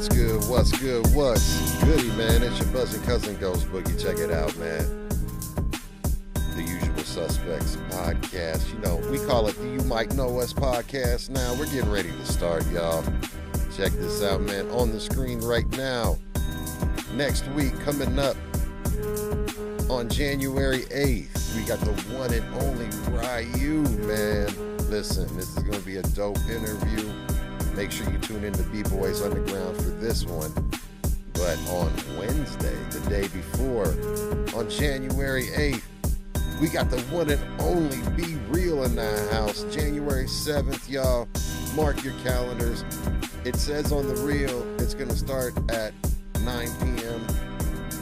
What's good? What's good? What's goody, man? It's your buzzing cousin Ghost Boogie. Check it out, man. The Usual Suspects podcast. You know, we call it the You Might Know Us podcast now. We're getting ready to start, y'all. Check this out, man. On the screen right now. Next week, coming up on January 8th, we got the one and only Ryu, man. Listen, this is going to be a dope interview. Make sure you tune in to B-Boys Underground for this one. But on Wednesday, the day before, on January 8th, we got the one and only Be Real in the house. January 7th, y'all. Mark your calendars. It says on the reel, it's going to start at 9 p.m.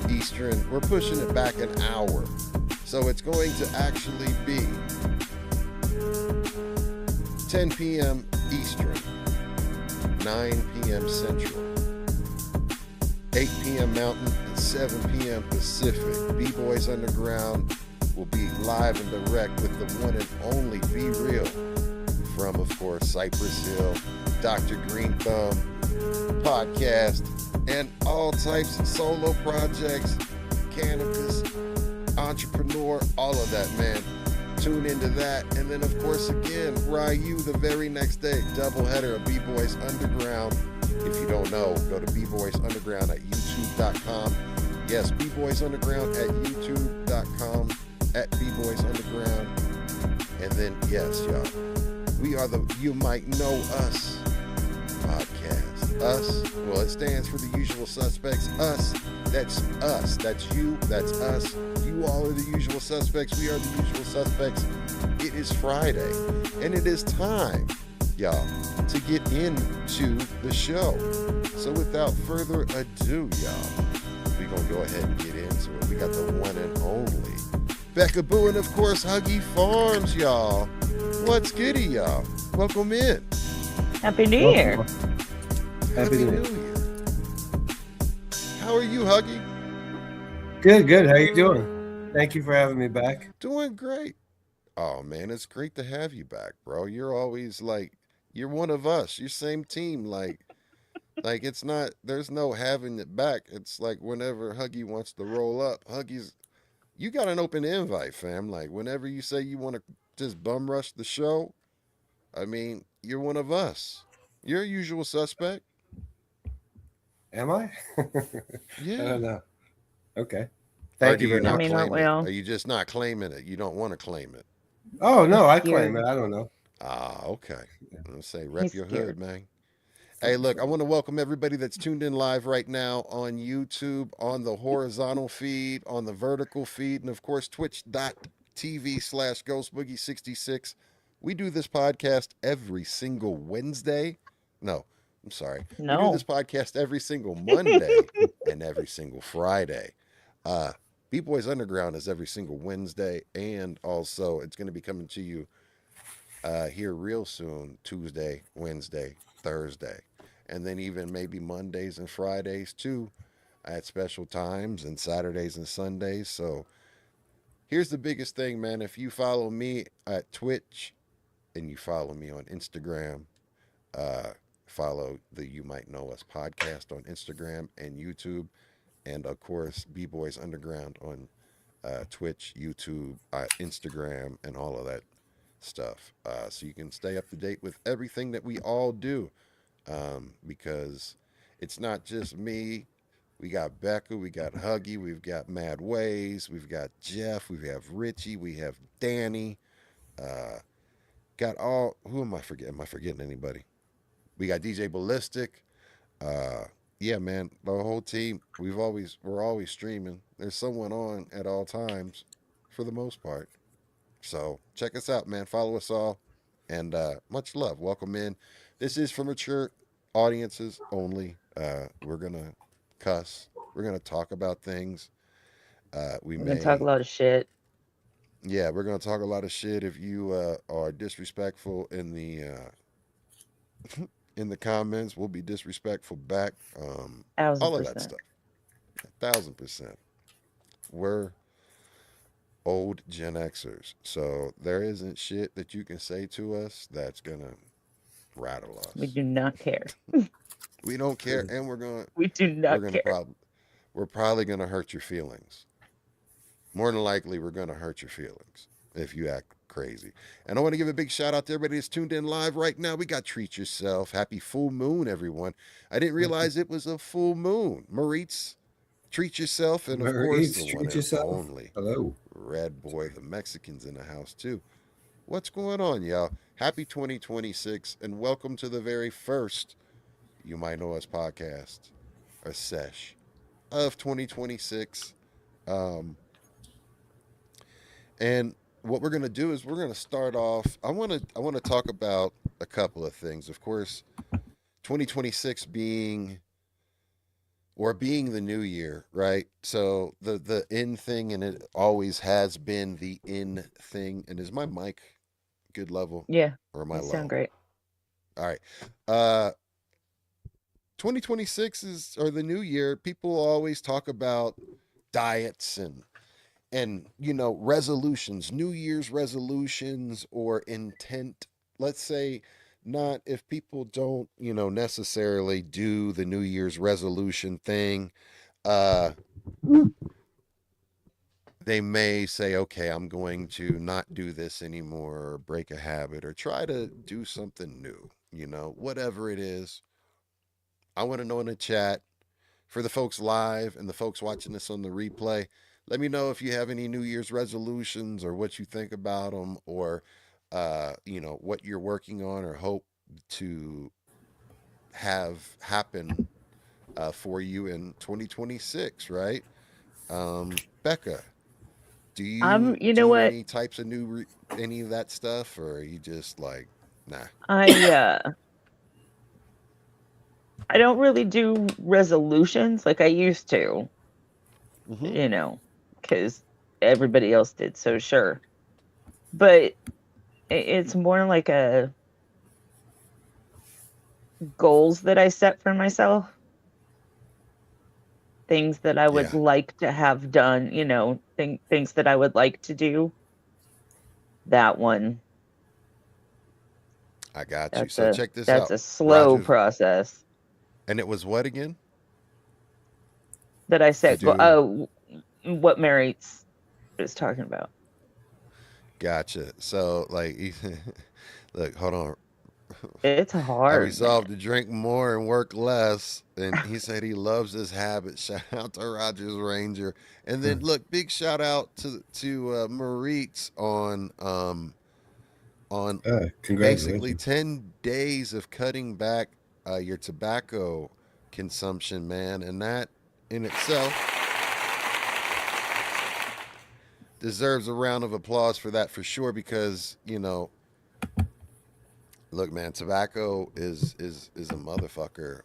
Eastern. We're pushing it back an hour. So it's going to actually be 10 p.m. Eastern, 9 p.m. Central, 8 p.m. Mountain, and 7 p.m. Pacific. B-Boys Underground will be live and direct with the one and only Be Real from, of course, Cypress Hill, Dr. Green Thumb, podcast, and all types of solo projects, cannabis, entrepreneur, all of that, man. Tune into that. And then, of course, again, Ryu the very next day, doubleheader of B-Boys Underground. If you don't know, go to B-Boys Underground at youtube.com. Yes, B-Boys Underground at youtube.com, at B-Boys Underground. And then, yes, y'all, we are the You Might Know Us podcast. Us, well, it stands for the Usual Suspects. Us, that's us. That's you, that's us. You all are the Usual Suspects. We are the Usual Suspects. It is Friday, and it is time, y'all, to get into the show. So without further ado, y'all, we're going to go ahead and get into it. We got the one and only Becca Boo, and of course, Huggy Farms, y'all. What's goody, y'all? Welcome in. Happy New Year. Happy New Year. How are you, Huggy? Good. How you doing? Thank you for having me back. Doing great. Oh, man, it's great to have you back, bro. You're always like, you're one of us. You're same team. Like it's not, there's no having it back. It's like whenever Huggy wants to roll up, you got an open invite, fam. Like whenever you say you want to just bum rush the show, I mean, you're one of us. You're a Usual Suspect. Am I? Yeah. I don't know. Okay. Or Thank do you you very not much. mean, claim aren't we it? all? Are you just not claiming it? You don't want to claim it. Oh, no, I He's claim scared. it. I don't know. Ah, okay. I'm gonna say rep He's your scared. hood, man. Hey, look, I want to welcome everybody that's tuned in live right now on YouTube, on the horizontal feed, on the vertical feed, and of course, twitch.tv/ghostboogie66. We do this podcast every single Wednesday. No, I'm sorry. We do this No. podcast every single Monday and every single Friday. B-Boys Underground is every single Wednesday, and also it's going to be coming to you here real soon, Tuesday, Wednesday, Thursday, and then even maybe Mondays and Fridays too at special times, and Saturdays and Sundays. So here's the biggest thing, man. If you follow me at Twitch and you follow me on Instagram, follow the You Might Know Us podcast on Instagram and YouTube, and of course B-Boys Underground on Twitch, YouTube, Instagram, and all of that stuff, so you can stay up to date with everything that we all do, because it's not just me. We got Becca, we got Huggy, we've got Mad Ways, we've got Jeff, we have Richie, we have Danny, got all, who am I forgetting? Am I forgetting anybody? We got DJ Ballistic. Yeah, man, the whole team. We're always streaming. There's someone on at all times, for the most part. So check us out, man. Follow us all, and much love. Welcome in. This is for mature audiences only. We're gonna cuss. We're gonna talk about things. We're gonna talk a lot of shit. Yeah, we're gonna talk a lot of shit. If you are disrespectful in the comments, we'll be disrespectful back. All of that 1000%. stuff. 1000%. We're old Gen Xers, so there isn't shit that you can say to us that's gonna rattle us. We do not care. We don't care, and we're gonna We do we're not gonna care. we're probably gonna hurt your feelings. More than likely, we're gonna hurt your feelings if you act crazy. And I want to give a big shout out to everybody that's tuned in live right now. We got Treat Yourself. Happy full moon, everyone. I didn't realize it was a full moon. Maritz, Treat Yourself, and of course the Maurice, one treat and yourself. only Hello. Red Boy, the Mexicans in the house too. What's going on, y'all? Happy 2026, and welcome to the very first You Might Know Us podcast, a sesh of 2026. Um, and what we're gonna do is we're gonna start off. I want to talk about a couple of things. Of course, 2026 being the new year, right? So the in thing, and it always has been the in thing. And is my mic good level Yeah, or am I you sound low? great. All right. Uh 2026 is or the new year, people always talk about diets and resolutions, new year's resolutions or intent. Let's say not if people don't, necessarily do the new year's resolution thing, uh they may say, okay, I'm going to not do this anymore or break a habit or try to do something new, whatever it is. I want to know in the chat for the folks live and the folks watching this on the replay. Let me know if you have any New Year's resolutions or what you think about them or, what you're working on or hope to have happen for you in 2026, right? Becca, do you You know do what? any types of any of that stuff, or are you just like, nah? I I don't really do resolutions like I used to, Mm-hmm. you know, because everybody else did. So sure, but it's more like a goals that I set for myself, things that I would Yeah, like to have done, things that I would like to do. That one, I got you. that's So a check this that's out. a slow Rogers, process and it was what again? that I To set. do. Oh, what Mary is talking about. Gotcha. So like, look, hold on. It's I hard, man. resolved to drink more and work less, and he said he loves his habit. Shout out to Rogers Ranger, and then look, big shout out to Maritz on basically Congratulations. 10 days of cutting back your tobacco consumption, man, and that in itself deserves a round of applause for that for sure because look, man, tobacco is a motherfucker.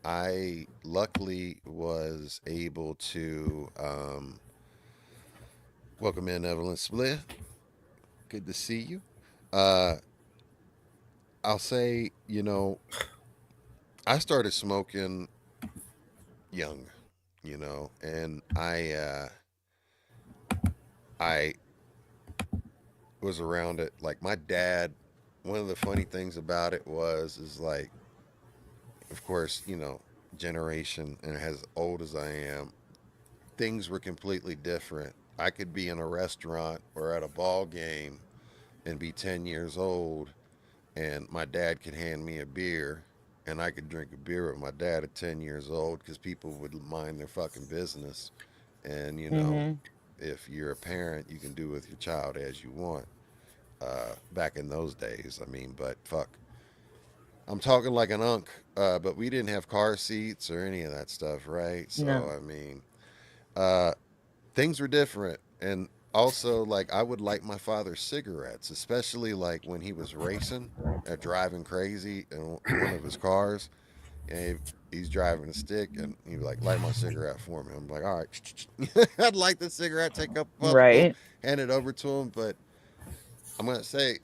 I luckily was able to welcome in Evelyn Spliff. Good to see you. Uh, I'll say, I started smoking young, and I was around it. Like my dad, one of the funny things about it is like, of course, generation and as old as I am, things were completely different. I could be in a restaurant or at a ball game and be 10 years old, and my dad could hand me a beer, and I could drink a beer with my dad at 10 years old because people would mind their fucking business. And, Hmm. if you're a parent, you can do with your child as you want. Back in those days, I mean, but fuck. I'm talking like an unk, but we didn't have car seats or any of that stuff, right? So, No. I mean, uh, things were different. And also, like, I would light my father's cigarettes, especially like when he was racing or driving crazy in one of his cars. And he's driving a stick, and he'd be like, light my cigarette for me. I'm like, all right. I'd light the cigarette, take a puffle, Right. hand it over to him. But I'm going to say,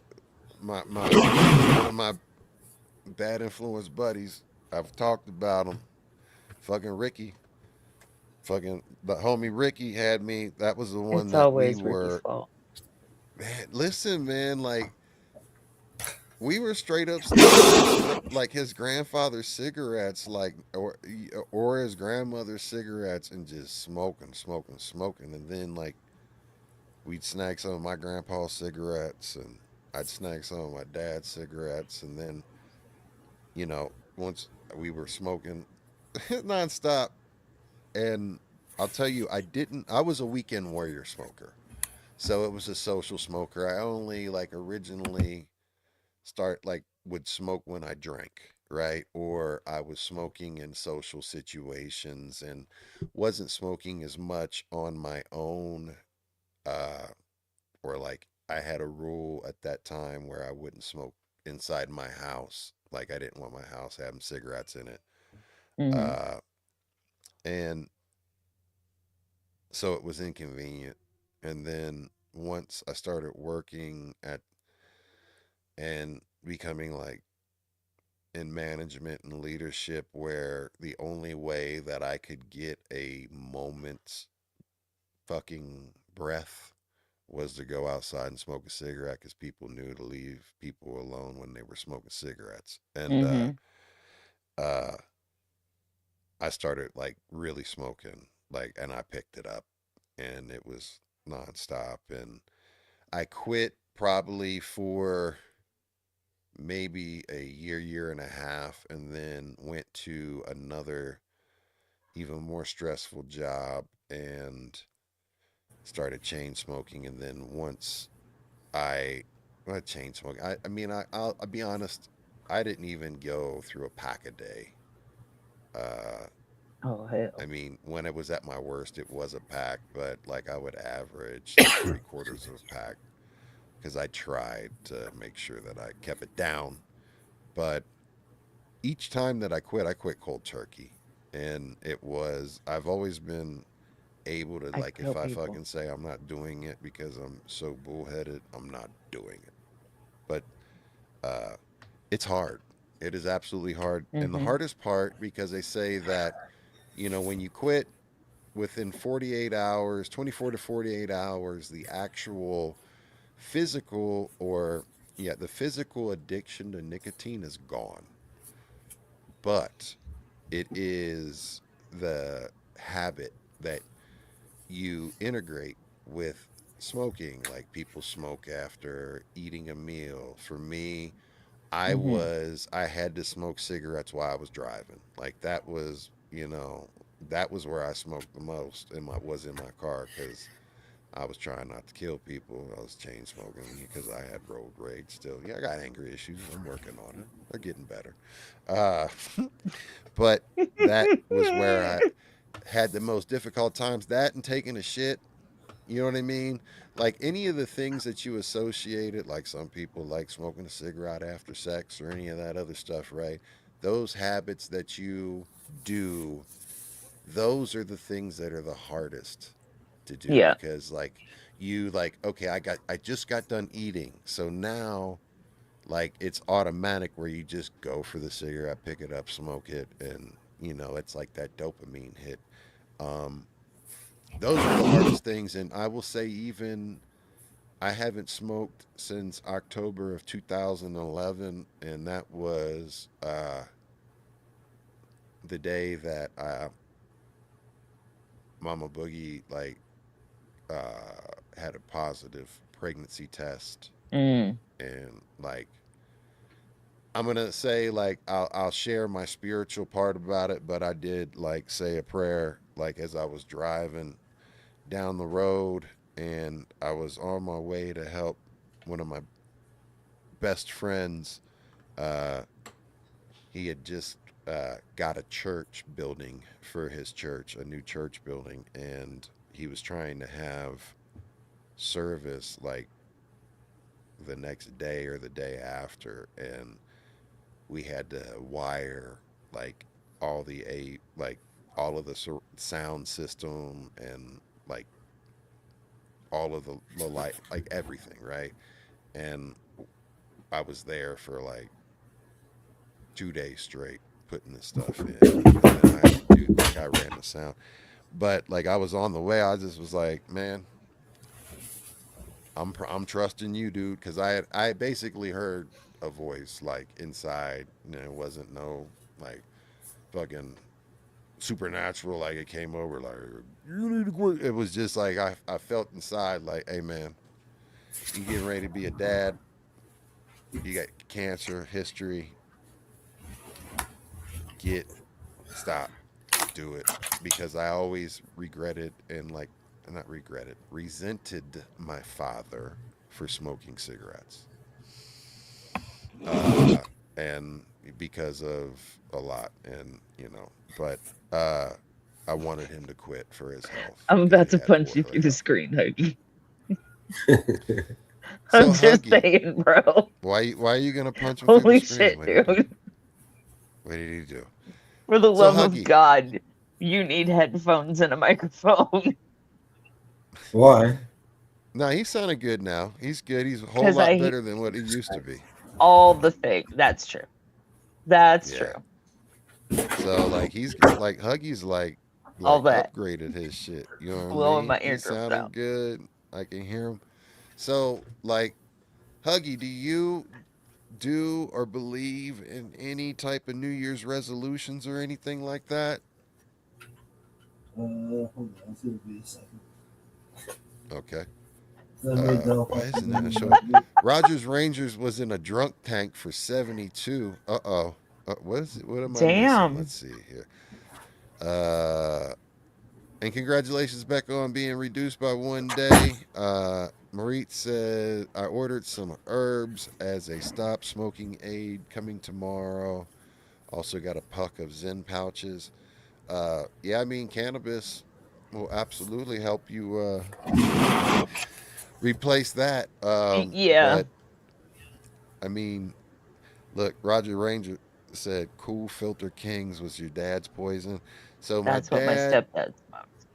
my one of my bad influence buddies, I've talked about him, fucking Ricky. Fucking the homie Ricky had me. That was the one It's that we always Ricky's were. fault. Man, listen, man. Like we were straight up stealing like his grandfather's cigarettes, like or his grandmother's cigarettes, and just smoking, and then like we'd snag some of my grandpa's cigarettes, and I'd snag some of my dad's cigarettes, and then once we were smoking nonstop, and I'll tell you, I was a weekend warrior smoker, so it was a social smoker. I only like originally start like would smoke when I drank, right? Or I was smoking in social situations and wasn't smoking as much on my own. Uh, or like I had a rule at that time where I wouldn't smoke inside my house. Like I didn't want my house having cigarettes in it. Mm-hmm. Uh, and so it was inconvenient. And then once I started working at and becoming like in management and leadership where the only way that I could get a moment's fucking breath was to go outside and smoke a cigarette because people knew to leave people alone when they were smoking cigarettes. And Mm-hmm. uh, I started like really smoking, like, and I picked it up and it was nonstop. And I quit probably for maybe a year and a half, and then went to another even more stressful job and started chain smoking. And then once I not chain smoking, I mean, I'll be honest, I didn't even go through a pack a day. Uh, Oh I hell. mean, when it was at my worst, it was a pack, but like I would average like three quarters of a pack because I tried to make sure that I kept it down. But each time that I quit cold turkey. And I've always been able to, I like, if tell I people. fucking say I'm not doing it because I'm so bullheaded, I'm not doing it. But uh, it's hard. It is absolutely hard. And the Mm-hmm. hardest part, because they say that, when you quit within 48 hours, 24 to 48 hours, the actual physical or, yeah, the physical addiction to nicotine is gone. But it is the habit that you integrate with smoking. Like people smoke after eating a meal. For me, Mm-hmm. I had to smoke cigarettes while I was driving. Like that was where I smoked the most was in my car because I was trying not to kill people. I was chain smoking because I had road rage still. Yeah, I got anger issues. I'm working on it. They're getting better. Uh, but that was where I had the most difficult times. That and taking a shit. You know what I mean? Like any of the things that you associated, like some people like smoking a cigarette after sex or any of that other stuff, right? Those habits that you do, those are the things that are the hardest to do Yeah. because like you like okay, I just got done eating. So now like it's automatic where you just go for the cigarette, pick it up, smoke it, and it's like that dopamine hit. Um, those are the hardest things, and I will say even I haven't smoked since October of 2011, and that was the day that Mama Boogie like had a positive pregnancy test, Mm. and like I'm gonna say like I'll share my spiritual part about it, but I did like say a prayer like as I was driving down the road, and I was on my way to help one of my best friends. Uh, he had just got a church building for his church, a new church building, and he was trying to have service like the next day or the day after, and we had to wire like like all of the sound system and like all of the light, like everything, right? And I was there for like 2 days straight putting this stuff in, and then I had to do like I ran the sound. But like I was on the way, I just was like, man, I'm trusting you, dude, because I basically heard a voice like inside. It wasn't no like fucking supernatural like it came over like you need to quit. It was just like I felt inside like, hey man, you getting ready to be a dad. You got cancer history. Get stop, do it because I always regretted and like not regretted, resented my father for smoking cigarettes. Uh, and because of a lot, and but uh, I wanted him to quit for his health I'm because about he to had punch poor you through the health. screen, Huggy. So I'm just Huggy, saying, bro. why are you gonna punch him through the Holy screen? shit, What did he do? dude. What did he do? For the So love of Huggy, God, you need headphones and a microphone. Why? no, he sounded good now. He's good. He's a whole Because lot I better than what he used to be. all the things. That's true. That's Yeah. true. So like he's like Huggy's All like that. upgraded his shit. You know what I Blowing mean? my He's eardrums sounding out. good. I can hear him. So like Huggy, do you do or believe in any type of New Year's resolutions or anything like that? Hold on, it's gonna be a second. Okay. Let me know if Why I can isn't that remember. showing? Rogers Rangers was in a drunk tank for 72. Uh-oh. What is it? What am I missing? Damn. Let's see here. Uh And congratulations, Becca, on being reduced by 1 day. Marit said, I ordered some herbs as a stop smoking aid coming tomorrow. Also got a puck of Zen pouches. Yeah, I mean, cannabis will absolutely help you replace that. Yeah, But, I mean, look, Roger Ranger said Cool Filter Kings was your dad's poison. So that's what my stepdad smoked.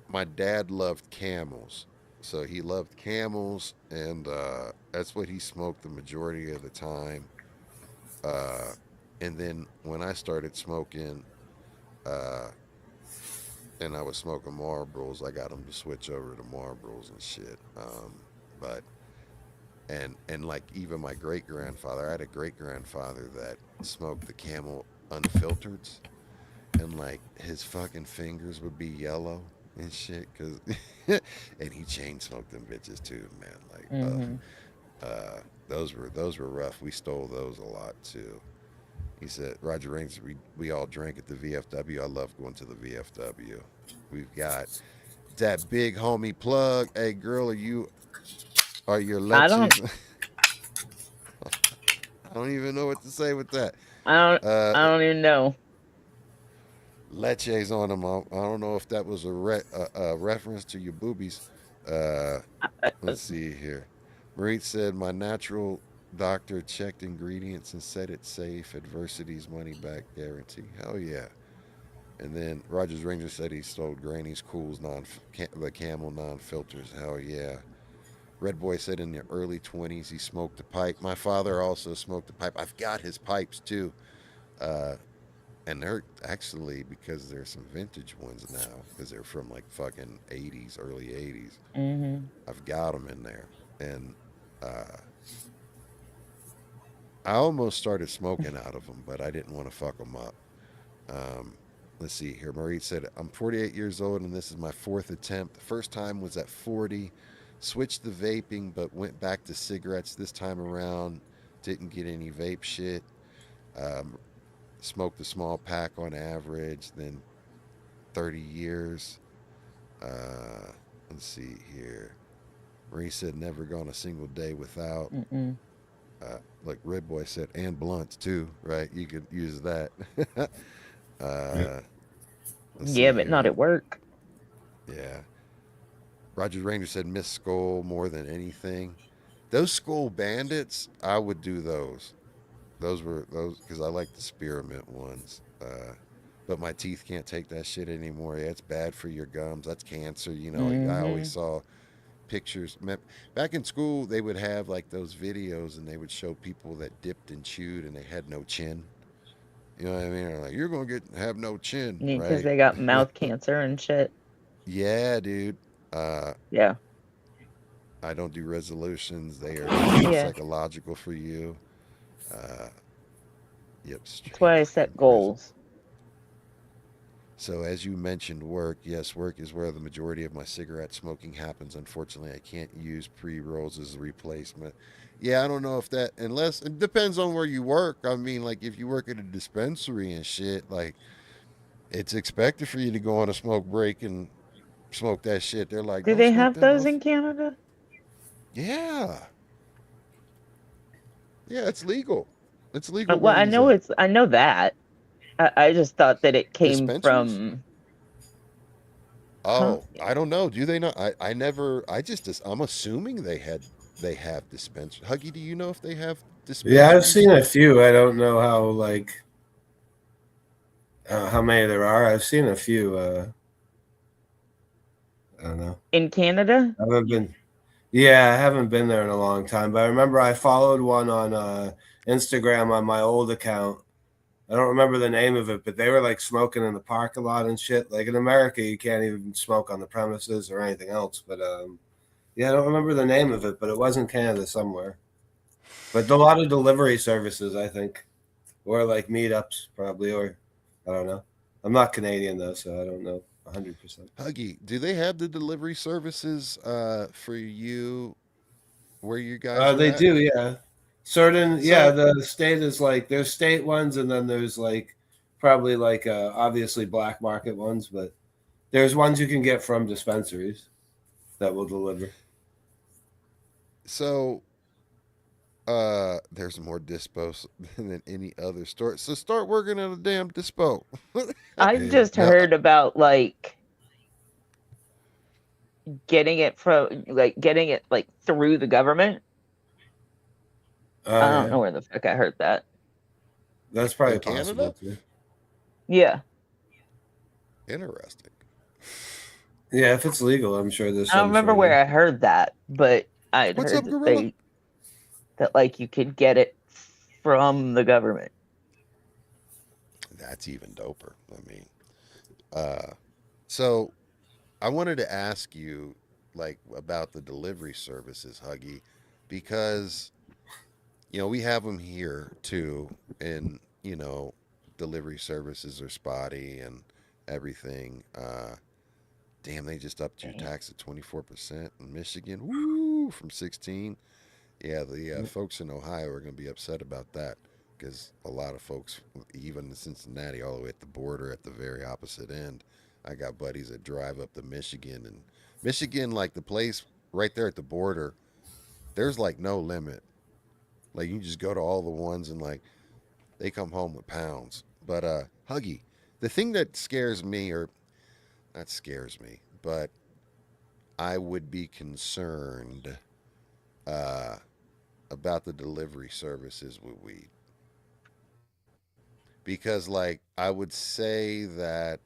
my dad loved camels. So he loved camels, and that's what he smoked the majority of the time. Uh, and then when I started smoking, uh, and I was smoking Marlboros, I got him to switch over to Marlboros and shit. But and like even my great grandfather, I had a great grandfather that smoked the Camel unfiltered, and like his fucking fingers would be yellow and shit because and he chain smoked them bitches too, man. Like Hmm. those were rough. We stole those a lot too. He said Roger Raines, we all drank at the VFW. I love going to the VFW. We've got that big homie plug. Hey girl, are your I don't. leches? I don't even know what to say with that. I don't. Uh, I don't even know. leches on them. I don't know if that was a reference to your boobies. Uh, let's see here. Marie said, my natural doctor checked ingredients and said it's safe. Adversity's money back guarantee. Hell yeah. And then Rogers Ranger said he stole Granny's Cool's the Camel non-filters. Hell yeah. Red Boy said in the early 20s he smoked a pipe. My father also smoked a pipe. I've got his pipes too. Uh, and they're actually, because there's some vintage ones now, because they're from like fucking 80s, early 80s. Hmm. I've got them in there. And uh, I almost started smoking out of them, but I didn't want to fuck them up. Um, let's see here. Marie said, I'm 48 years old and this is my fourth attempt. The first time was at 40. Switched to vaping, but went back to cigarettes this time around. Didn't get any vape shit. Um, smoked a small pack on average, then 30 years. Uh, let's see here. Marie said, never gone a single day without. Mm-mm. Like Red Boy said, and blunts too, right? You could use that. uh, let's Yeah, see but here. not at work. Yeah. Roger Ranger said, Miss Skull more than anything. Those Skull Bandits, I would do those. Those were those because I like the spearmint ones. But my teeth can't take that shit anymore. Yeah, it's bad for your gums. That's cancer. I always Hmm. saw pictures. Back in school, they would have like those videos and they would show people that dipped and chewed and they had no chin. You know what I mean? They're like, you're going to have no chin, Because right? they got mouth cancer and shit. Yeah, dude. Uh, Yeah. I don't do resolutions. They are just Yeah. psychological for you. Uh, yep, That's why I strangling set in prison. goals. So, as you mentioned, work. Yes, work is where the majority of my cigarette smoking happens. Unfortunately, I can't use pre rolls as a replacement. Yeah, I don't know if that, unless it depends on where you work. I mean, like if you work at a dispensary and shit, like it's expected for you to go on a smoke break and smoke that shit. They're like, Do don't they smoke have that those motherfucker. in Canada? Yeah, yeah, it's legal. It's legal Well, where he's at. I know that. I just thought that it came Dispensaries? from, huh? Oh, I don't know. Do they not? I never. I just. I'm assuming they have dispensary. Huggy, do you know if they have Yeah, I've dispensaries? seen a few. I don't know how many there are. I've seen a few. I don't know. In Canada? I haven't been. Yeah, I haven't been there in a long time. But I remember I followed one on Instagram on my old account. I don't remember the name of it, but they were like smoking in the parking lot and shit. Like in America, you can't even smoke on the premises or anything else. But yeah, I don't remember the name of it, but it was in Canada somewhere. But a lot of delivery services, I think, or like meetups, probably, or I don't know. I'm not Canadian though, so I don't know 100%. Huggy, do they have the delivery services for you where you guys are They at? do, yeah. Certain, yeah. So, The state is like there's state ones, and then there's like probably like obviously black market ones, but there's ones you can get from dispensaries that will deliver. so there's more dispos than any other store. So start working at a damn dispo. I've Yeah. just No, heard about like getting it like through the government. Oh I don't yeah, know where the fuck I heard that. that's probably in possible Canada? too. Yeah. Interesting. Yeah, if it's legal, I'm sure there's I don't some remember sort of. where I heard that, but I'd What's heard up, that Gorilla? like you could get it from the government. That's even doper. I mean, uh, so I wanted to ask you, like, about the delivery services, Huggy, because we have them here too, and delivery services are spotty and everything. Damn, they just upped your Damn. tax at 24% in Michigan. Woo, from 16. Yeah, the folks in Ohio are going to be upset about that because a lot of folks, even in Cincinnati, all the way at the border, at the very opposite end, I got buddies that drive up to Michigan, and Michigan, like the place right there at the border, there's like no limit. Like you just go to all the ones and like they come home with pounds. But Huggy, the thing that scares me, or not scares me, but I would be concerned uh, about the delivery services with weed because, like, I would say that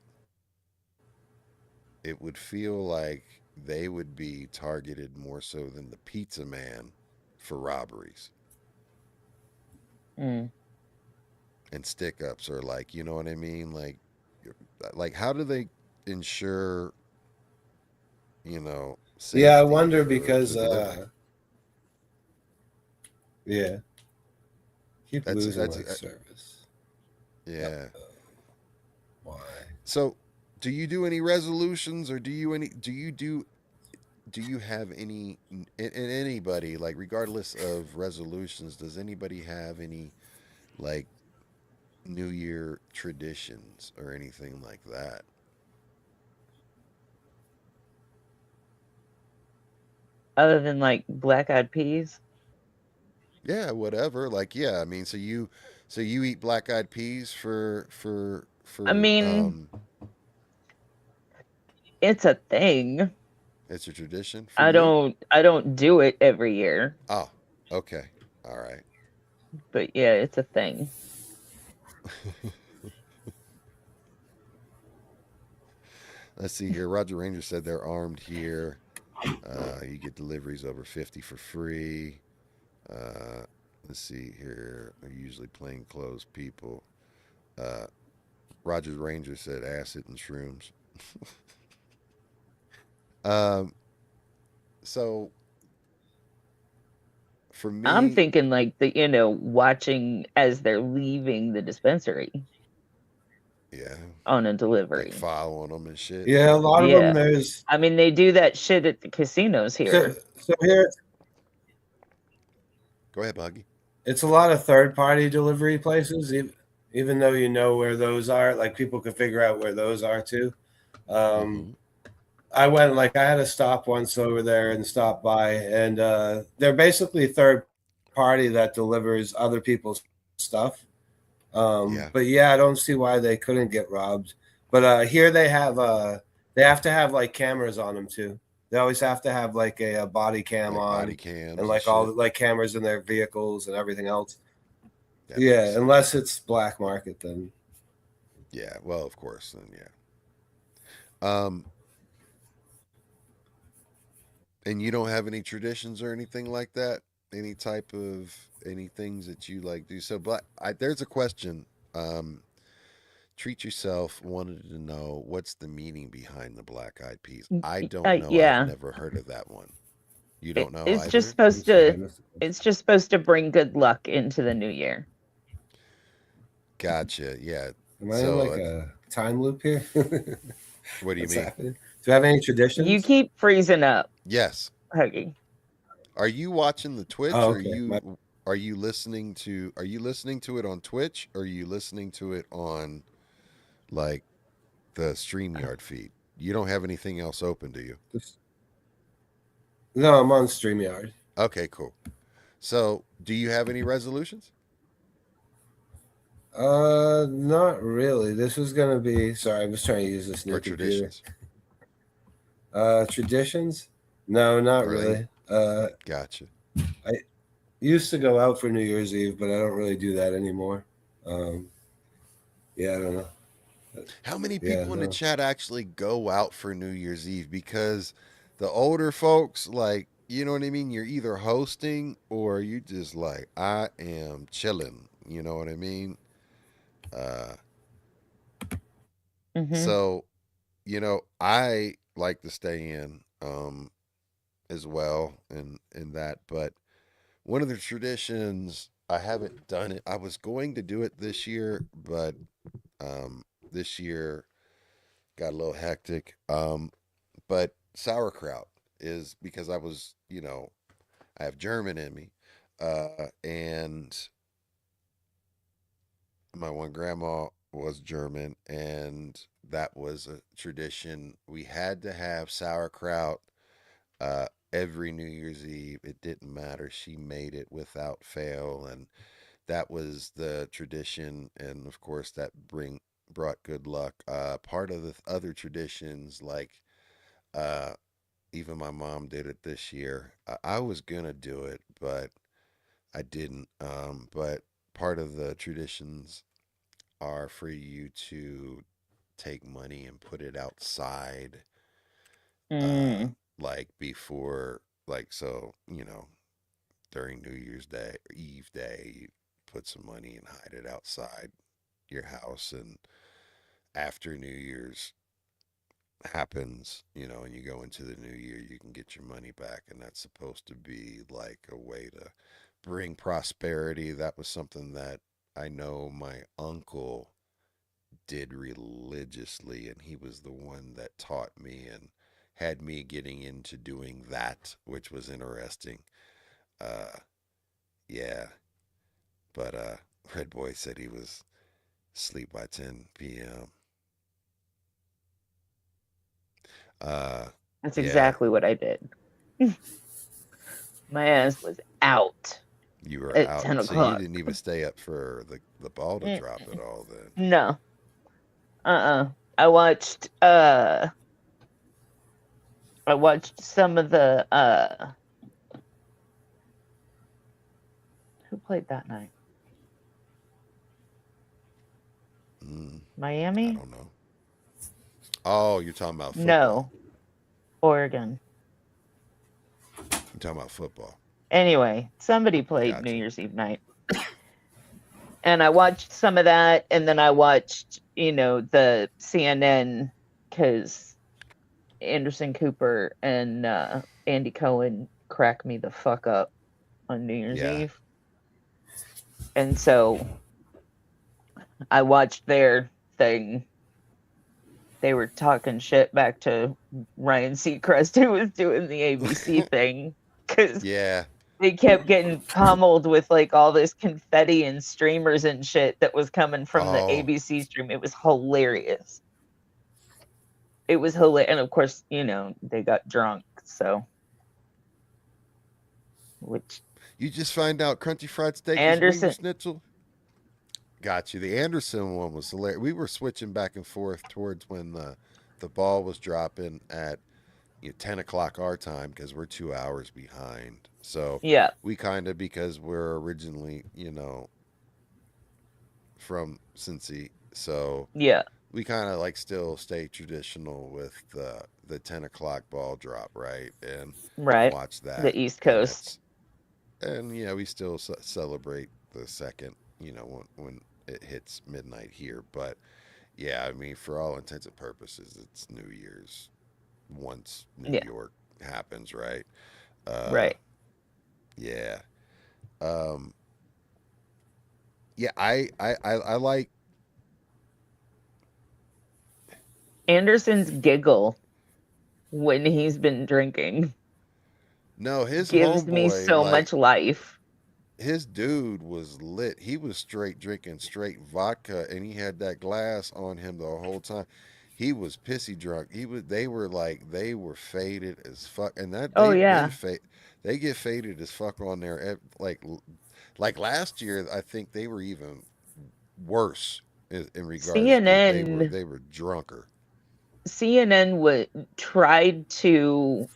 it would feel like they would be targeted more so than the pizza man for robberies Mm. and stick ups, or like, you know what I mean? Like how do they ensure Yeah, I safety wonder for because the delivery? yeah, keep That's losing that's my service. yeah. Why? So, do you do any resolutions, or do you have any in anybody, like, regardless of resolutions, does anybody have any, like, New Year traditions or anything like that? Other than like black eyed peas. Yeah, whatever. Like, yeah, I mean, so you eat black eyed peas for I mean, it's a thing. it's a tradition for you? I don't do it every year, Oh, okay. All right. but yeah, it's a thing. Let's see here. Roger Ranger said they're armed here. You get deliveries over 50 for free. Uh, let's see here. They're usually plain clothes people. Uh, Roger Ranger said acid and shrooms. Um, so For I'm me, thinking like watching as they're leaving the dispensary yeah, on a like delivery. following them and shit. Yeah, a lot of them. Yeah. There's I mean, they do that shit at the casinos so here. so here Go ahead, Buggy. it's a lot of third party delivery places. Even though you know where those are, like people can figure out where those are too. Um, Mm-hmm. I went like I had a stop once over there and stopped by, and they're basically third party that delivers other people's stuff. Yeah, But yeah, I don't see why they couldn't get robbed. But here they have to have like cameras on them too. They always have to have like a body cam like body on and cams and like all shit. like cameras in their vehicles and everything else. That makes Yeah, sense. unless it's black market, then Yeah, well, of course, then yeah. Um, and you don't have any traditions or anything like that? Any type of any things that you like do? So, but there's a question. Um, Treat yourself wanted to know what's the meaning behind the black eyed peas. I don't know. I've Yeah. never heard of that one. You It, don't know it's just either? I'm supposed sorry, I to missed it. it's just supposed to bring good luck into the new year. Gotcha. Yeah. Am I in So, like a time loop here? what do you What's mean? happening? Do you have any You traditions? keep freezing up, Yes. Huggy. Are you watching the Twitch Oh, or okay. are you listening to it on Twitch or are you listening to it on like the StreamYard feed? You don't have anything else open, do you? No, I'm on StreamYard. Okay, cool. So, do you have any resolutions Not really. This was gonna be. Sorry, I was trying to use this new or computer. traditions? Traditions? No, not Are they really. gotcha? I used to go out for New Year's Eve, but I don't really do that anymore. Um, yeah, I don't know. How many Yeah, people in the no. chat actually go out for New Year's Eve? Because the older folks, like, you know what I mean? You're either hosting or you just like, I am chilling. You know what I mean? Uh, Hmm. so, I like to stay in as well in that. But one of the traditions, I haven't done it. I was going to do it this year, but this year got a little hectic. But sauerkraut is because I have German in me, and my one grandma was German, and that was a tradition. We had to have sauerkraut every New Year's Eve. It didn't matter. She made it without fail, and that was the tradition. And of course, that brought good luck. Part of the other traditions, like uh, even my mom did it this year. I was gonna do it, but I didn't. But part of the traditions are for you to take money and put it outside, uh, Mm. like before, like so, during New Year's Day, Eve Day, you put some money and hide it outside your house, and after New Year's happens, and you go into the new year, you can get your money back, and that's supposed to be like a way to bring prosperity. That was something that I know my uncle did religiously, and he was the one that taught me and had me getting into doing that, which was interesting. Uh, yeah, but Red Boy said he was asleep by 10 p.m. Uh, That's yeah, exactly what I did. My ass was out you were at out, 10 so you o'clock. didn't even stay up for the ball to Mm, drop at all. Then no. I watched some of the who played that night? I Miami? don't know. Oh, you're talking about football. No. Oregon. You're talking about football. Anyway, somebody played New Gotcha. Year's Eve night. And I watched some of that, and then I watched, the CNN because Anderson Cooper and Andy Cohen crack me the fuck up on New Year's Yeah. Eve. And so I watched their thing. They were talking shit back to Ryan Seacrest, who was doing the ABC thing, because Yeah. they kept getting pummeled with like all this confetti and streamers and shit that was coming from the Oh, ABC stream. It was hilarious. It was hilarious. And of course, they got drunk. So, which you just find out Crunchy Fried Steak is Wiener Anderson, Schnitzel? Got you. The Anderson one was hilarious. We were switching back and forth towards when the ball was dropping at 10 o'clock our time because we're 2 hours behind. So yeah, we kind of, because we're originally, from Cincy, so yeah, we kind of like still stay traditional with the 10 o'clock ball drop, right? And right. watch that. The East And Coast. we still celebrate the second, when it hits midnight here. But yeah, I mean, for all intents and purposes, it's New Year's once New Yeah, York happens, right? Uh, right. yeah. Um, yeah, I like. Anderson's giggle when he's been drinking No, his gives me homeboy, so like, much life. his dude was lit. He was straight drinking straight vodka, and he had that glass on him the whole time. He was pissy drunk. They were like, they were faded as fuck, and that Oh they've been yeah. they get faded as fuck on there. Like last year, I think they were even worse in regards to CNN they were drunker. CNN would tried to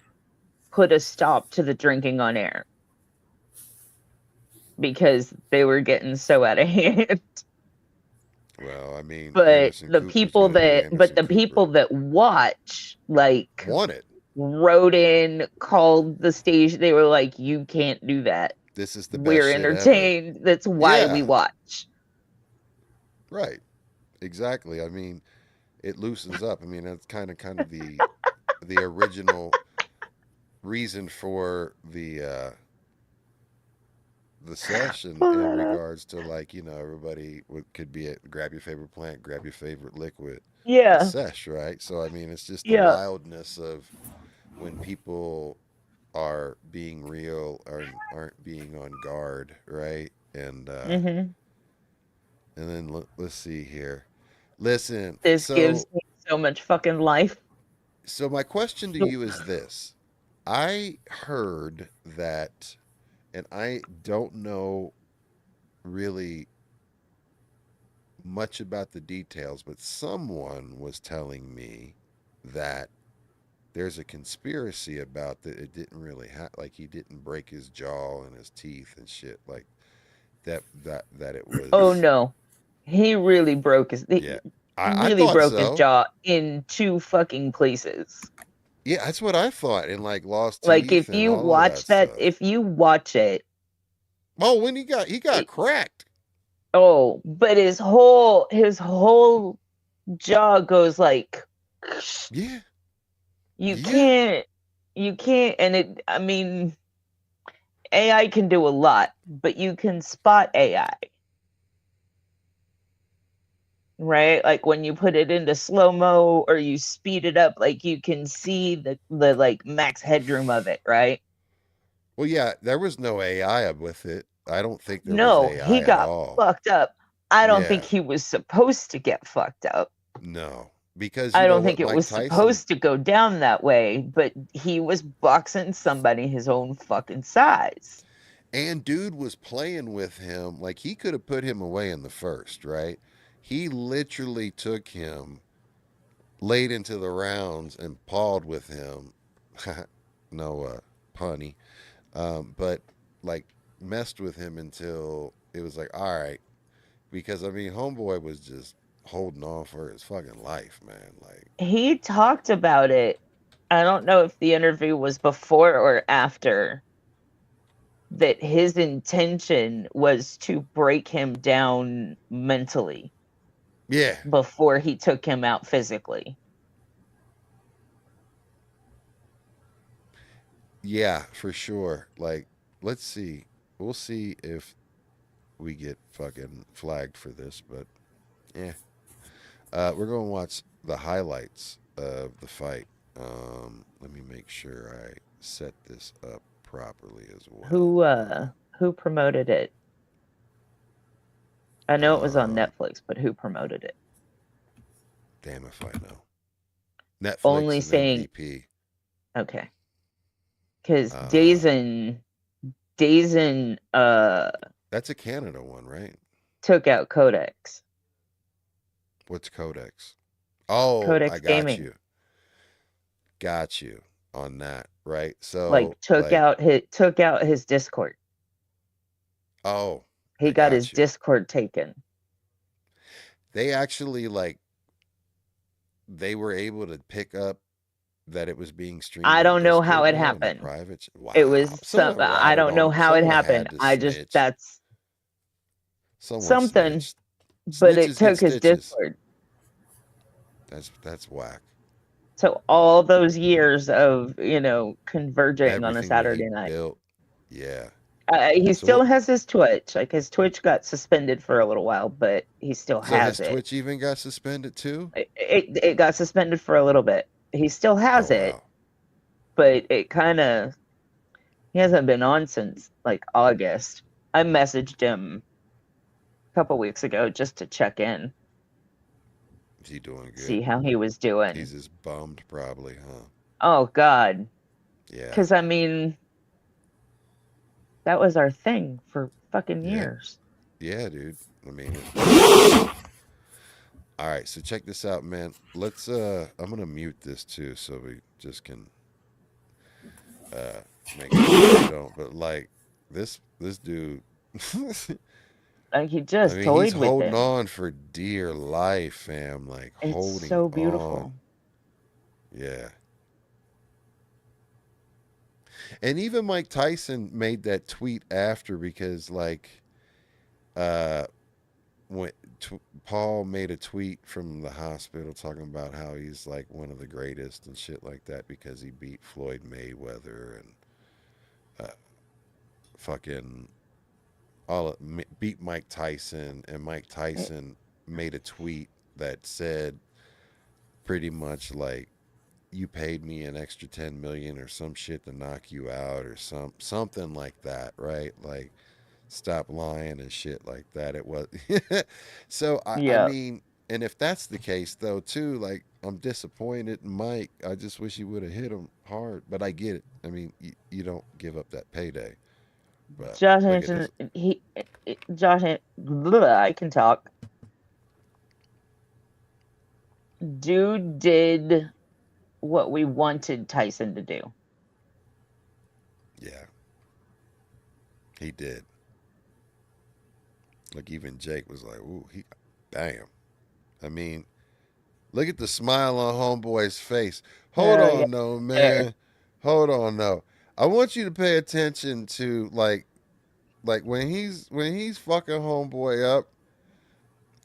put a stop to the drinking on air because they were getting so out of hand. Well, I mean, But Anderson the Cooper's people gonna be that but Anderson the Cooper. people that watch like Want it? wrote in, called the station. They were like, "You can't do that. This is the best We're shit ever. entertained. That's why we Yeah, watch." right. Exactly. I mean, it loosens up. I mean, that's kind of the original reason for the session Pull in that up. regards to, like, everybody could be at grab your favorite plant, grab your favorite liquid, and Yeah, sesh, right? So I mean, it's just the yeah. wildness of when people are being real or aren't being on guard, right? hmm And then let's see here. Listen, This gives so me so much fucking life. my question to you is this. I heard that, and I don't know really much about the details, but someone was telling me that there's a conspiracy about that it didn't really like he didn't break his jaw and his teeth and shit like that it Oh was. no, he really broke Yeah, I really thought broke his so. jaw in two fucking places. Yeah, that's what I thought, and like lost Like teeth and all of that stuff. if you watch it, Oh, when he got it cracked. oh, but his whole jaw goes like Yeah, you yeah, can't you can't and it I mean AI can do a lot, but you can spot AI, right? Like when you put it into slow-mo or you speed it up, like you can see the like max headroom of it, right? well, yeah. There was no AI with it. I don't think there was No, he AI at got all. fucked up. I don't think Yeah, he was supposed to get fucked up. no, because I you know don't think what, it Mike was Tyson. supposed to go down that way, but he was boxing somebody his own fucking size. And dude was playing with him like he could have put him away in the first, right? He literally took him late into the rounds and pawed with him. No punny, but like messed with him until it was like, all right, because I mean, homeboy was just holding on for his fucking life, man. Like, He talked about it. I don't know if the interview was before or after, that his intention was to break him down mentally yeah, before he took him out physically. yeah, for sure. Like, let's see. we'll see if we get fucking flagged for this, but yeah. We're going to watch the highlights of the fight. Let me make sure I set this up properly as well. Who promoted it? I know it was on Um, Netflix, but who promoted it? damn if I know. Netflix Only and saying MVP. okay, because Uh, Dazen that's a Canada one, right? took out Codex. What's Codex? Oh, I Codex got Gaming you. Got you on that, right? like So, like, took out his Discord. oh, He I got his got you. Discord taken. They actually, like, they were able to pick up that it was being streamed I on don't know how Discord it now in the happened. private. It Wow. was some Someone I ratted don't know on, how it someone happened. had to I just snitch. that's Someone something, snitched. but it Snitches get took his stitches. Discord. That's whack. So all those years of, converging on a Everything that he Saturday night. built. Yeah. He So still what? has his Twitch. Like his Twitch got suspended for a little while, but he still So has his it. Twitch even got suspended too? It got suspended for a little bit. He still Oh has it, wow. but he hasn't been on since like August. I messaged him a couple weeks ago just to check in, Is he doing see good? how he was doing. He's just bummed probably, huh? Oh God, Yeah. because I mean that was our thing for fucking Yeah. years. Yeah, dude. I mean, all right, so check this out, man. Let's I'm gonna mute this too so we just can make sure we don't, but like this dude Like he I just mean he's toyed with holding him. on for dear life, fam. Like It's holding so on. beautiful. Yeah. And even Mike Tyson made that tweet after because like uh when Paul made a tweet from the hospital talking about how he's like one of the greatest and shit like that because he beat Floyd Mayweather and uh, fucking beat Mike Tyson, and Mike Tyson made a tweet that said pretty much like you paid me an extra 10 million or some shit to knock you out or something like that, right? Like stop lying and shit like that. It was so I Yeah. mean, and if that's the case though too, like I'm disappointed in Mike. I just wish he would have hit him hard, but I get it. I mean, you don't give up that payday. But Josh look at this. Hanson, I can talk. Dude did what we wanted Tyson to do. Yeah, he did. Like even Jake was like, "Ooh, he, damn." I mean, look at the smile on homeboy's face. Hold Hell yeah. on, no There. man. Hold on, no. I want you to pay attention to like when he's fucking homeboy up.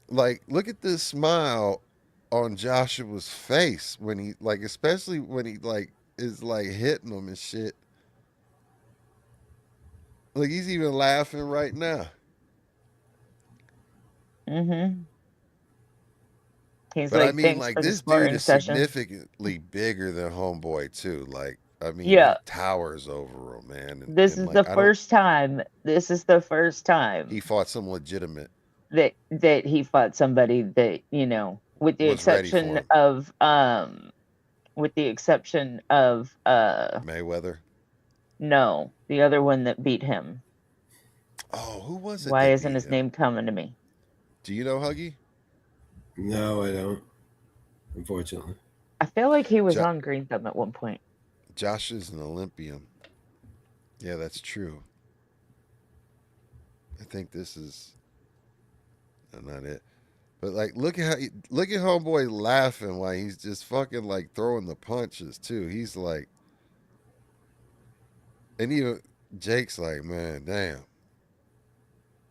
Like, look at this smile on Joshua's face when he like, especially when he like is like hitting him and shit. Like he's even laughing right now. Mm-hmm. He's But I like, mean, thanks like for the this dude sparring is session. significantly bigger than homeboy too. Like, I mean, he Yeah. towers over him, man. This And is like, the I don't. first time. This is the first He time fought some legitimate. that he fought somebody that, with the Was ready for exception him. of with the exception of Mayweather. no, the other one that beat him. Oh, who was it Why that isn't beat his him? name coming to me? Do you know Huggy? No, I don't. Unfortunately. I feel like he was Jo- on Green Thumb at one point. Josh is an Olympian. Yeah, that's true. I think this is not it. But like, look at homeboy laughing while he's just fucking like throwing the punches too. He's like, and even Jake's like, man, damn.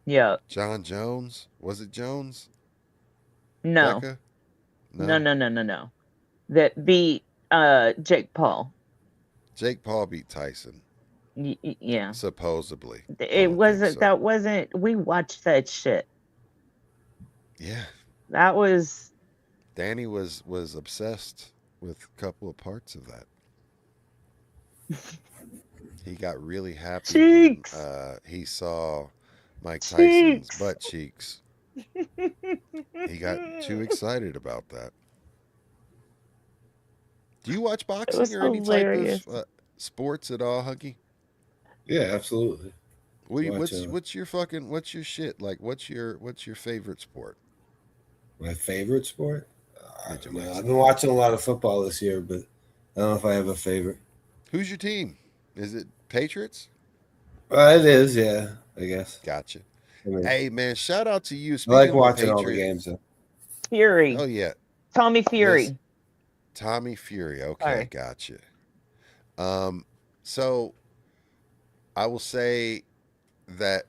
Yeah. John Jones, was it Jones? No. Becca? No, No. no, no, no, no. That beat Jake Paul. Jake Paul beat Tyson. Yeah. supposedly. I It don't think wasn't. so. That wasn't. We watched that shit. Yeah, That was. Danny was obsessed with a couple of parts of that. He got really happy when Cheeks. he saw Mike Tyson's Cheeks. butt cheeks. He got too excited about that. Do you watch It boxing was or any type of hilarious. sports at all, Huggy? Yeah, absolutely. What do you, Watch what's your shit like? What's your favorite sport my favorite sport. I that you don't know. like? I've been watching a lot of football this year, but I don't know if I have a favorite. Who's your team? Is it Patriots? It is, yeah. I guess. Gotcha. I mean, Hey man, shout out to you. I like Speaking of a watching all the Patriot, games. Though. Fury. oh yeah, Tommy Liz, Fury. Tommy Fury. Okay, Sorry. gotcha. So I will say that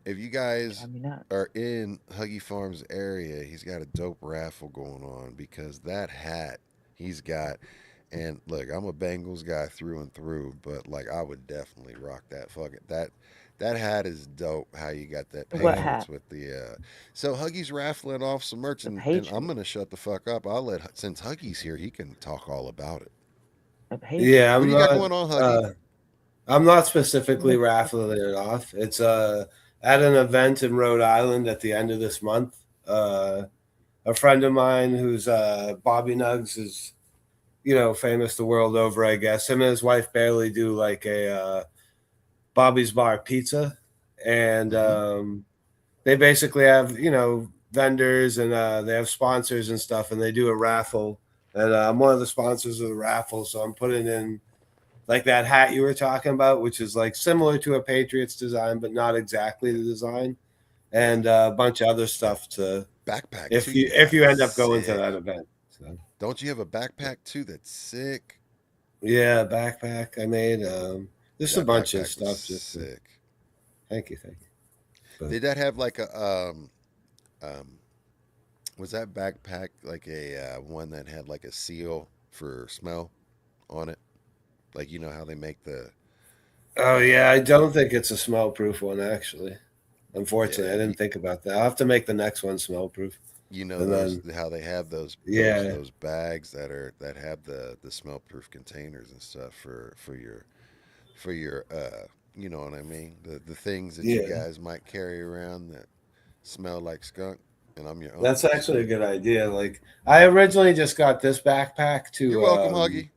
if you guys I mean, not. are in Huggy Farms area, he's got a dope raffle going on because that hat he's got. And look, I'm a Bengals guy through and through, but like I would definitely rock that fucking that hat is dope. How you got that What Yeah. Patriots hat? with so Huggy's raffling off some merch, The and I'm Patriot. gonna shut the fuck up. I'll let since Huggy's here, he can talk all about it. The Patriot. Yeah, What do you got going on, Huggy? I'm not specifically raffling it off. It's at an event in Rhode Island at the end of this month. A friend of mine who's Bobby Nugs is famous the world over. I guess him and his wife Bailey do like a Bobby's Bar Pizza, and they basically have vendors and they have sponsors and stuff, and they do a raffle. And I'm one of the sponsors of the raffle, so I'm putting in like that hat you were talking about, which is like similar to a Patriots design, but not exactly the design, and a bunch of other stuff to Backpack too. if you You if got you end up going to sick. that event. So Don't you have a backpack too? That's sick. yeah, backpack I made. Just a That bunch of backpack was stuff. Just sick. thank you. But, Did that have like a um was that backpack like a one that had like a seal for smell on it? Like you know how they make the oh uh yeah, I don't think it's a smell proof one actually. Unfortunately, yeah I didn't think about that. I'll have to make the next one smell proof. you know And those then how they have those yeah, bags that have the smell proof containers and stuff for your you know what I mean, the things that you yeah. guys might carry around that smell like skunk, and I'm your That's uncle, actually a so good idea. Like I originally just got this backpack you're to welcome, Huggy.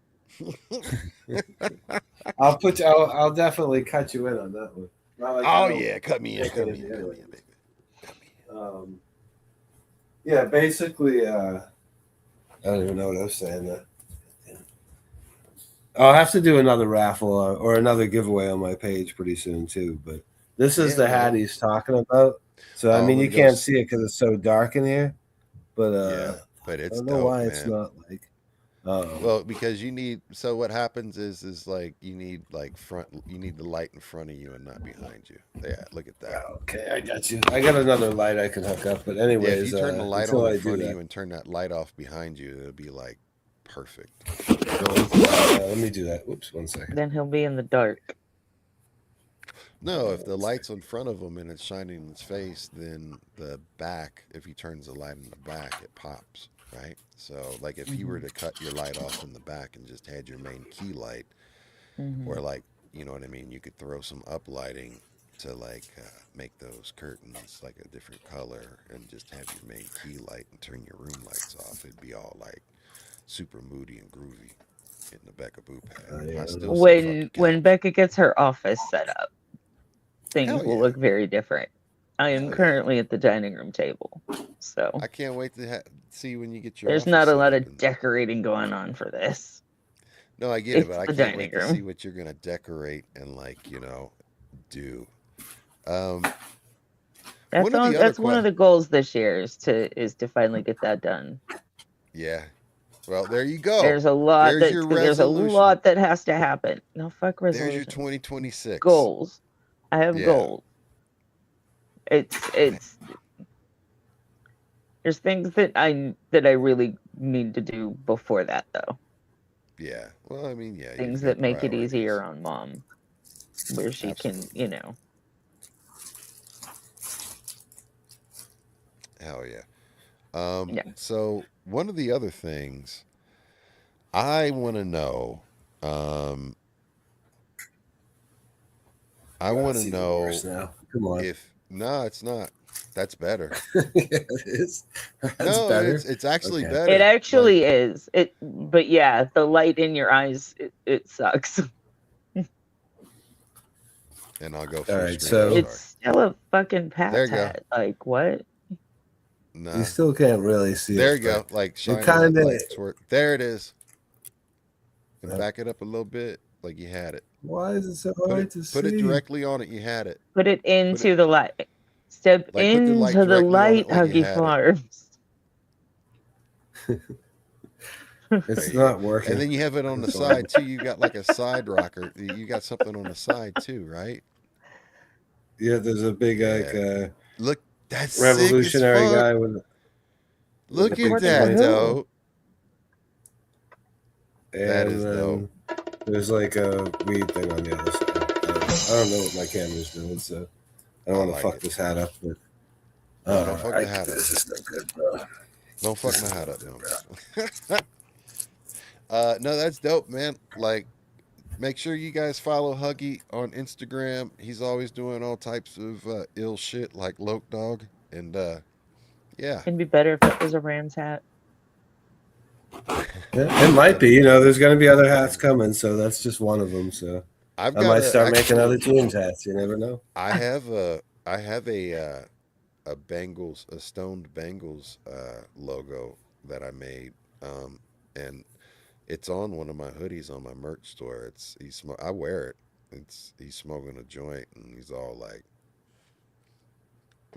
I'll definitely cut you in on that one. Not like I Oh don't yeah, cut me in, take it cut in me in, the cut other me in, baby, cut me yeah, basically I don't even know what I was saying there. I'll have to do another raffle or another giveaway on my page pretty soon too. But this in. is Yeah, the hat man. he's talking about. So I Oh, I'm mean, gonna you go. can't see it because it's so dark in here. But Yeah, but I it's don't know dope, why it's man. not like. Well, because you need. So what happens is like you need like front. You need the light in front of you and not behind you. Yeah, look at that. Okay, I got you. I got another light I can hook up. But Yeah, if you anyways, turn the light on until in I do front of that, you and turn that light off behind you, it'll be like perfect. let me do that. Whoops, 1 second. Then he'll be in the dark. No, if the light's in front of him and it's shining in his face, then the back, if he turns the light in the back, it pops, right? So, like if you were to cut your light off in the back and just had your main key light, or like, you know what I mean, you could throw some uplighting to like make those curtains like a different color and just have your main key light and turn your room lights off. It'd be all like super moody and groovy in the Becca Boo pad. Yeah. I still say fuck your When couch. Becca gets her office set up, things Hell will yeah. look very different. I am Hell yeah. currently at the dining room table, so I can't wait to see when you get your there's office not a set lot up. of decorating going on for this. No, I get it, but It's I the can't dining wait to see room. what you're gonna decorate and like do. Um, one of the other That's one of the goals this year is to finally get that done. yeah. Well, there you go. There's a lot There's your there's a resolution. lot that has to happen. No, fuck There's your resolutions. 2026 Goals. I have Yeah. goals. It's there's things that I really need to do before that though. Yeah. Well, I mean, yeah. Things You've got that make it priorities. easier on mom. where she can, Absolutely. Hell yeah. Yeah. So one of the other things I want to know, um, I Oh, want to it's even worse know now. Come on. if no, it's not. That's better. Yeah, it is. That's No, better. it's actually Okay. It better. Like, actually is. But yeah, the light in your eyes, it sucks. and I'll go All full right. screen. I'm So It's sorry. still a fucking There Pat's you go. hat. Like, what? you Nah. still can't really see There it, you but go. Like it shining that kind of. light toward. There it is. And back it up a little bit, like you had it. Why is it so Put it hard to put it see? directly on it. You had it. Put it Put it into the light. Step like put the light into the directly on it, light, like you Huggy had it. Farms. There It's you go. not And working. then you have it on the That's why. side too. You got like a side rocker. You got something on the side too, right? Yeah, there's a big like Yeah. Look, that's sick as revolutionary fuck. guy with a Look at big According to that, point, who? dope. That and is dope. then there's like a weed thing on the other side. I don't know what my camera's doing, so I don't I want to like fuck it. this hat up. But No, don't fuck the hat up. this is no good, bro. Don't fuck This my is no hat up, good, bro. no. No, that's dope, man. Like, make sure you guys follow Huggy on Instagram. He's always doing all types of ill shit like Loke Dog. And yeah. It'd be better if it was a Rams hat. Yeah, it might be. You know, there's going to be other hats coming, so that's just one of them. So I've I got might a start making actually other teams hats. You never know. I have a Bengals, a stoned Bengals logo that I made, and it's on one of my hoodies on my merch store. I wear it. He's smoking a joint and he's all like,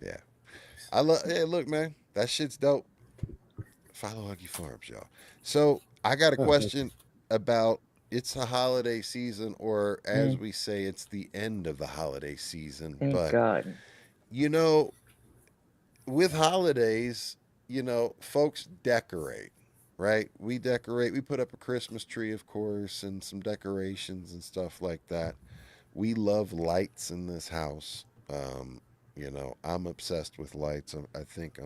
yeah. I love. Hey, look, man, that shit's dope. Follow Huggy Farms, y'all. So I got a Oh, thank you. question about it's the holiday season, or as Mm, we say, it's the end of the holiday season. thank But God. you know, with holidays, folks decorate, right? We decorate. We put up a Christmas tree, of course, and some decorations and stuff like that. We love lights in this house. I'm obsessed with lights. I think I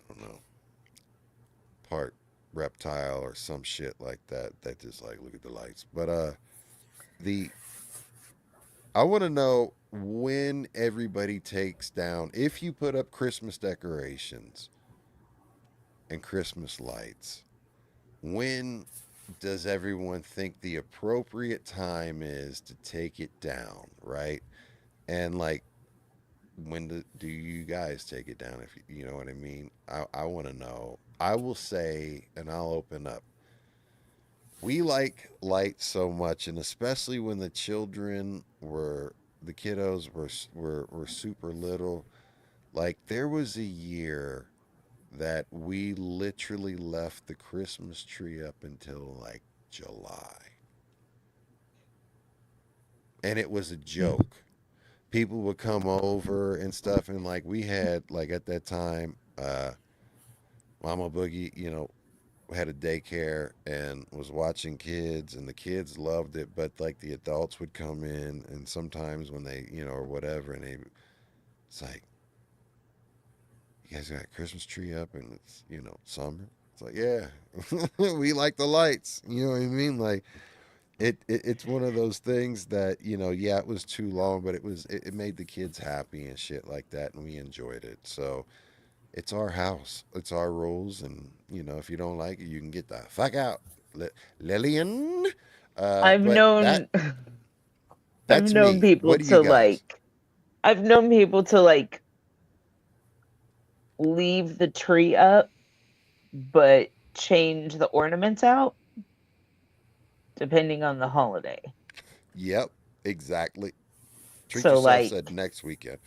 don't know, part reptile or some shit like that. That just like look at the lights. But the I want to know when everybody takes down if you put up Christmas decorations and Christmas lights. When does everyone think the appropriate time is to take it down, right? And like, when do you guys take it down? If you know what I mean, I want to know. I will say, and I'll open up. We like lights so much, and especially when the kiddos were super little. Like there was a year that we literally left the Christmas tree up until like July. And it was a joke. People would come over and stuff, and like we had like at that time, Mama Boogie, had a daycare and was watching kids, and the kids loved it, but like the adults would come in, and sometimes when they, or whatever, and it's like, you guys got a Christmas tree up and it's, summer. It's like, yeah, we like the lights. You know what I mean? Like it's one of those things that, yeah, it was too long, but it made the kids happy and shit like that. And we enjoyed it. So it's our house. It's our rules. And, if you don't like it, you can get the fuck out. Lillian. I've But known I've that's known me. people What do you to guys? leave the tree up but change the ornaments out depending on the holiday. Yep, exactly. Treat So yourself said like next weekend.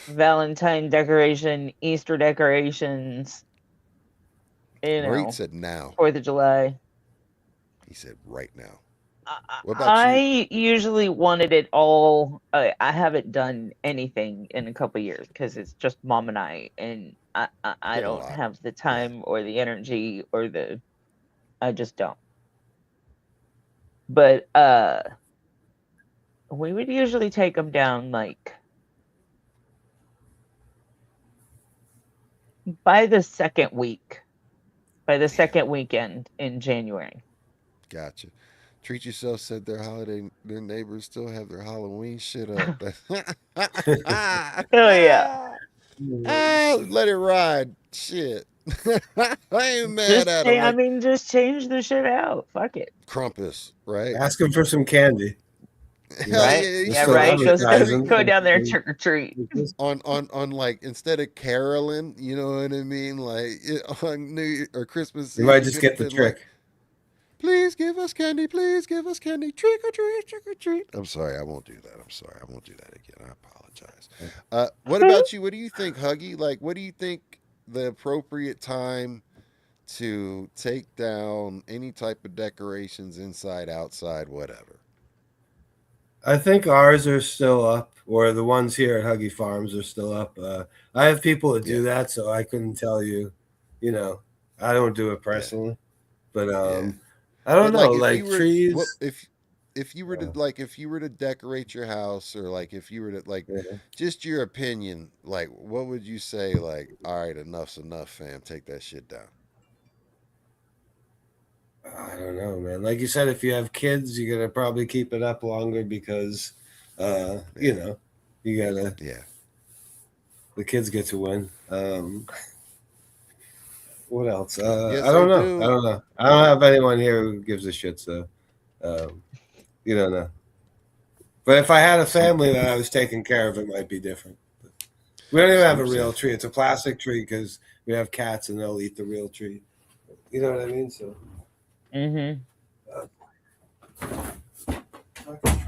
Valentine decoration, Easter decorations, Reed said now. 4th of July. He said right now. I What about you? I usually wanted it all. I haven't done anything in a couple years because it's just mom and I, and I Been a don't lot. have the Yeah. time or the energy or I just don't. But We would usually take them down like by the second week, by the second weekend in January. Gotcha. Treat Yourself said their neighbors still have their Halloween shit up. Oh yeah. Let it ride. Shit. I ain't mad Just at them. Like just change the shit out. Fuck it. Krampus, right? Ask him for some candy. Hell Right? yeah, Yeah, still right. advertising. Go down there trick or treat. on like instead of caroling, you know what I mean? Like on New Year or Christmas You Eve, might just get the been trick. like, please give us candy, please give us candy, trick or treat, trick or treat. I'm sorry, I won't do that. I'm sorry, I won't do that again. I apologize. What about you? What do you think, Huggy? Like, what do you think the appropriate time to take down any type of decorations, inside, outside, whatever? I think ours are still up, or the ones here at Huggy Farms are still up. I have people that do that, so I couldn't tell you. You know, I don't do it personally, but Yeah. I don't But know, if like you were, trees. what if you were to if you were to decorate your house, or like if you were to Yeah. just your opinion, like what would you say? Like, all right, enough's enough, fam. Take that shit down. I don't know, man. Like you said, if you have kids, you're gonna probably keep it up longer because, you know, you gotta. Yeah. The kids get to win. What else? Yes, I they don't know. do. I don't know. I don't have anyone here who gives a shit, so you don't know. But if I had a family that I was taking care of, it might be different. But we don't even have a real tree. It's a plastic tree because we have cats and they'll eat the real tree. You know what I mean? So. Mm-hmm.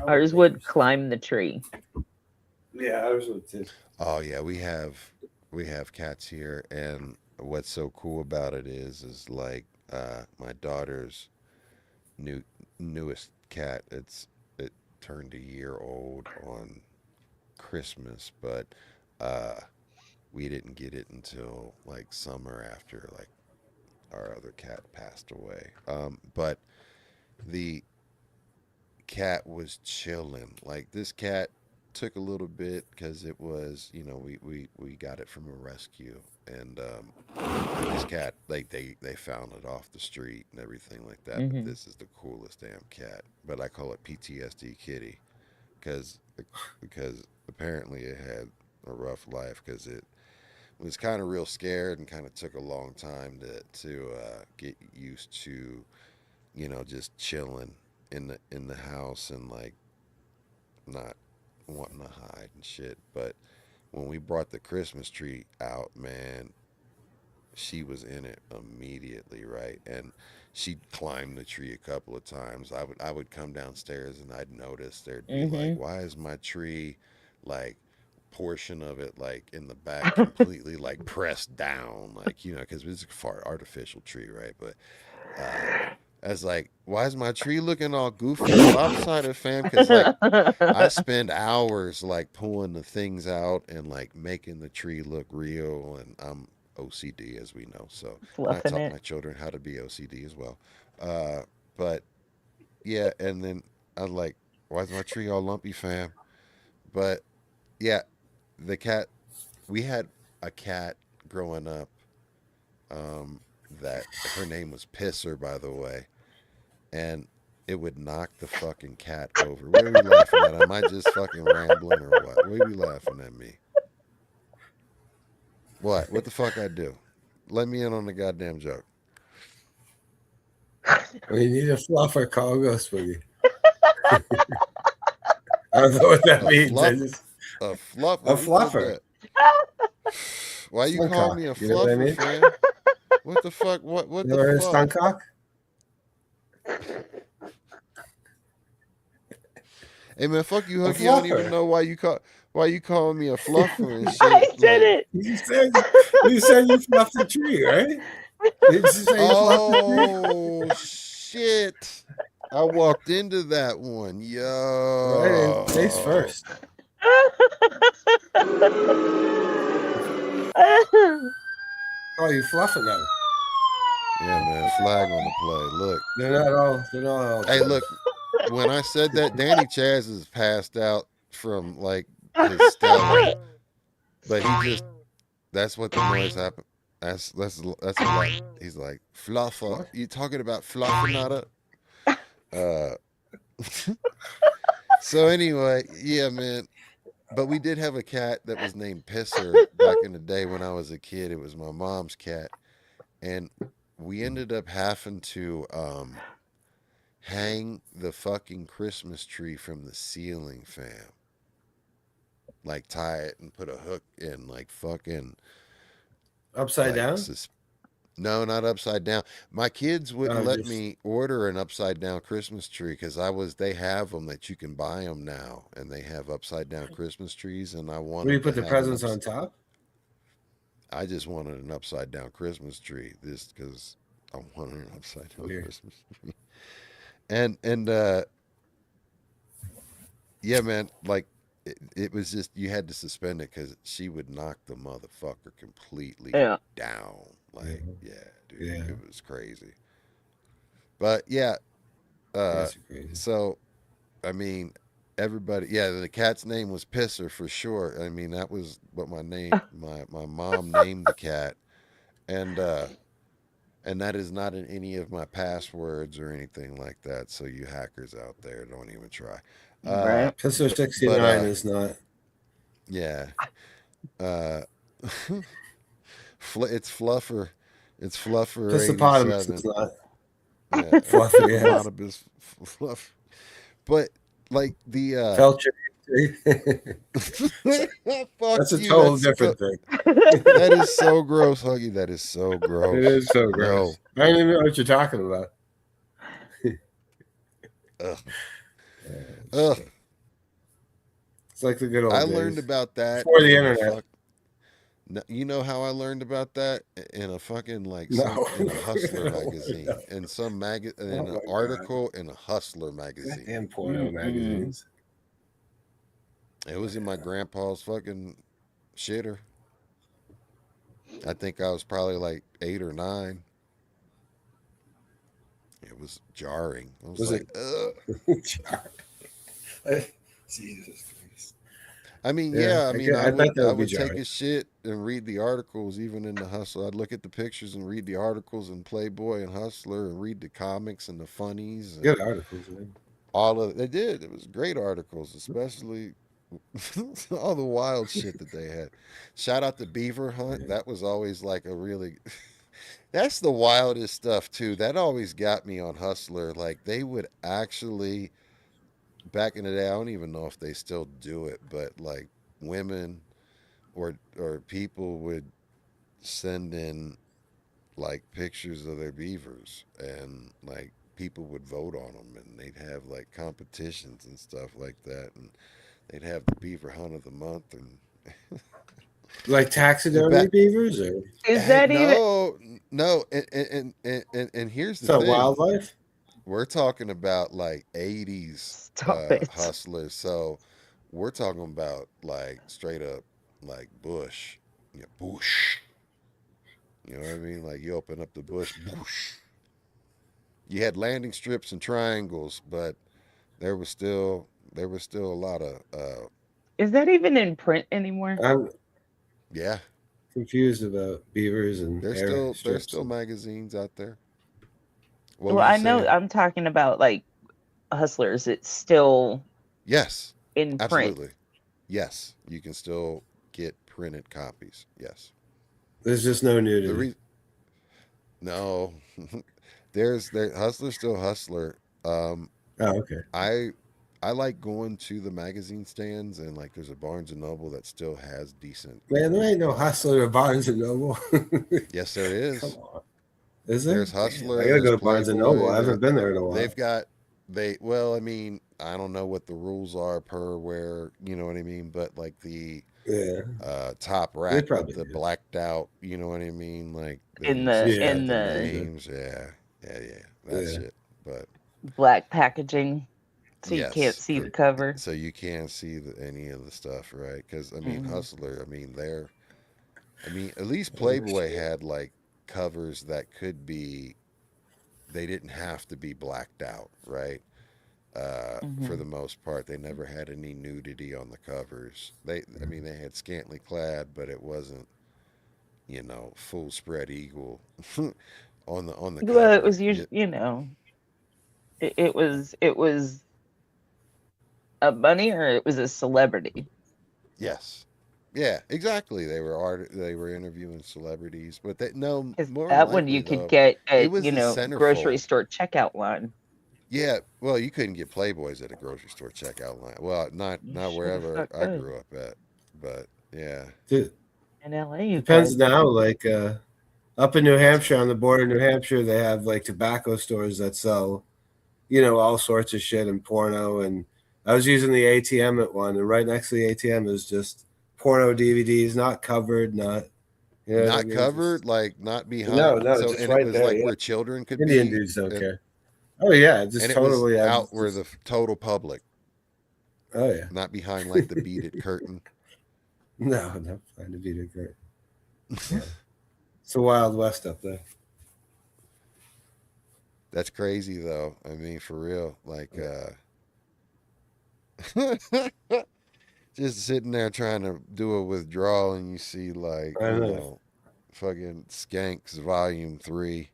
Ours would climb the tree. Yeah, ours would too. Oh yeah, we have cats here, and what's so cool about it is like my daughter's new newest cat. It turned a year old on Christmas, but uh, we didn't get it until like summer after like our other cat passed away. But the cat was chilling. Like this cat took a little bit because it was, we got it from a rescue, and this cat, like they found it off the street and everything like that. But Mm-hmm. this is the coolest damn cat. But I call it PTSD Kitty because because apparently it had a rough life because it was kind of real scared and kind of took a long time to get used to, just chilling in the house and like not wanting to hide and shit. But when we brought the Christmas tree out, man, she was in it immediately, right? And she climbed the tree a couple of times. I would come downstairs and I'd notice there'd be like, Mm-hmm. why is my tree like portion of it like in the back completely like pressed down, like because it's a far artificial tree, right? But I was like, why is my tree looking all goofy and lopsided, fam? Because like I spend hours like pulling the things out and like making the tree look real, and I'm OCD, as we know. So and I Fluffing taught it. my children how to be OCD as well. But yeah, and then I was like, why is my tree all lumpy, fam? But yeah, the cat. We had a cat growing up. That her name was Pisser, by the way, and it would knock the fucking cat over. What are we laughing at? Am I just fucking rambling or what? What are we laughing at me? What? What the fuck I do? Let me in on the goddamn joke. We need a fluffer. Call Ghost Boogie. I don't know what that A means. fluff, a fluffer. A Who said fluffer. that? Why you Skunk call cock, me a you know what I fluffer, mean? fam? What the fuck? What You the ever heard of fuck? skunk cock? Hey man, fuck you, A Hooky. I don't even fluffer. know why you calling me a fluffer and shit. I said Like, it. You said you fluffed the tree, right? Did you say you fluffed the tree? oh shit! I walked into that one, Right, face yo. first. Oh, you fluffing them. Yeah, man, flag on the play. Look, They're not all. hey, look. when I said that, Danny Chaz is passed out from like his stomach, but he just that's what the noise happened. That's a lot. He's like fluffer. What? You talking about fluffernutter? Uh, so anyway, yeah, man. But we did have a cat that was named Pisser back in the day when I was a kid. It was my mom's cat, and we ended up having to hang the fucking Christmas tree from the ceiling, fam. Like tie it and put a hook in, like fucking Upside like down? no, not upside down. My kids wouldn't Oh, let just me order an upside down Christmas tree because they have them that you can buy them now, and they have upside down Christmas trees, and I where do you wanted to put the have presents on top? I just wanted an upside down Christmas tree, just because I wanted an upside down Weird. Christmas tree. And yeah, man, like it was just you had to suspend it because she would knock the motherfucker completely Yeah. down. Like, Yeah. yeah, dude, Yeah. it was crazy. But yeah, uh, That's crazy. so I mean, everybody, yeah, the cat's name was Pisser for sure. I mean, that was what my mom named the cat, and that is not in any of my passwords or anything like that. So you hackers out there, don't even try. Right. Pistol But 69 is not. yeah, uh, it's Fluffer. It's Fluffer Pistopotamus 87. is not Yeah, fluffy. Yeah. Hippopotamus Fluff. But like the Felcher. fuck That's a you. total different thing. That is so gross, Huggy. That is so gross. It is so No. gross. I don't even know what you're talking about. Ugh. Ugh. It's like the good old I days. learned about that Before the in a internet. You know how I learned about that in a fucking like No. in a Hustler No. magazine, in Oh in an my article in a Hustler magazine. Goddamn porno magazines. It was in my grandpa's fucking shitter. I think I was probably like 8 or 9. It was jarring. I was Was like, it? ugh. Jesus Christ. I mean, Yeah, yeah. I mean, I bet that I would be would take jarring. a shit and read the articles, even in the Hustler. I'd look at the pictures and read the articles in Playboy and Hustler, and read the comics and the funnies and Good articles, man. all of it. They did. It was great articles, especially all the wild shit that they had. Shout out to Beaver Hunt. That was always like a really. That's the wildest stuff too. That always got me on Hustler. Like they would actually back in the day. I don't even know if they still do it, but like women or people would send in like pictures of their beavers, and like people would vote on them, and they'd have like competitions and stuff like that, and they'd have the beaver hunt of the month and Like taxidermy back beavers, or Is that even? no and here's the is that thing. wildlife? We're talking about like 80s Stop it. hustlers, so we're talking about like straight up like bush, yeah, bush. You know what I mean? Like you open up the bush, bush. You had landing strips and triangles, but there was still a lot of Is that even in print anymore? I'm yeah. confused about beavers and There's airstrips. still magazines out there. What Well, were you I know saying? I'm talking about like Hustlers. It's still Yes, in print. absolutely. Yes, you can still get printed copies. Yes. There's just no The nudity. no, there hustler still hustler. Oh, okay. I I like going to the magazine stands, and like there's a Barnes and Noble that still has decent. Man, there ain't no Hustler or Barnes and Noble. Yes, there Come is. on. Is there? There's Damn, I Hustler. gotta go There's to Barnes and Noble. Playboy. I haven't been there in a while. They've got well, I mean, I don't know what the rules are per where, you know what I mean, but like the Yeah. top They rack with probably the do. blacked out, you know what I mean, like In it's the just Yeah. got in the the names, yeah, that Yeah. shit. But black packaging, so you can't yes, see the cover. so you can't see any of the stuff, right? Because I mean, Mhm. Hustler, I mean, at least Oh, Playboy shit. had like covers that could be, they didn't have to be blacked out, right? For Hmm. the most part, they never had any nudity on the covers. I mean, they had scantily clad, but it wasn't, full spread eagle on the Well, it cover. was usually, it was a bunny or it was a celebrity. Yes, yeah, exactly. They were interviewing celebrities, but no, Because more than that one likely you could though, get it at, was the grocery centerfold. store checkout line. Yeah, well, you couldn't get Playboys at a grocery store checkout line. Well, You not sure the wherever fuck I could. grew up at, but yeah, In LA, you Depends could. now. Like up in New that's Hampshire, on the border of New Hampshire, they have like tobacco stores that sell, all sorts of shit and porno. And I was using the ATM at one, and right next to the ATM is just porno DVDs, not covered, not, you know what I not mean? Just covered, like not behind. no, So, just and it right was there. like Yeah, where children could Indian be, dudes don't and care. Oh yeah, and just it was totally. I out just, where just the total public, oh yeah. not behind like the beaded curtain. No, fine to be great. Yeah, it's the Wild West up there. That's crazy though. I mean, for real, like just sitting there trying to do a withdrawal, and you see like I know. fucking Skanks Volume 3.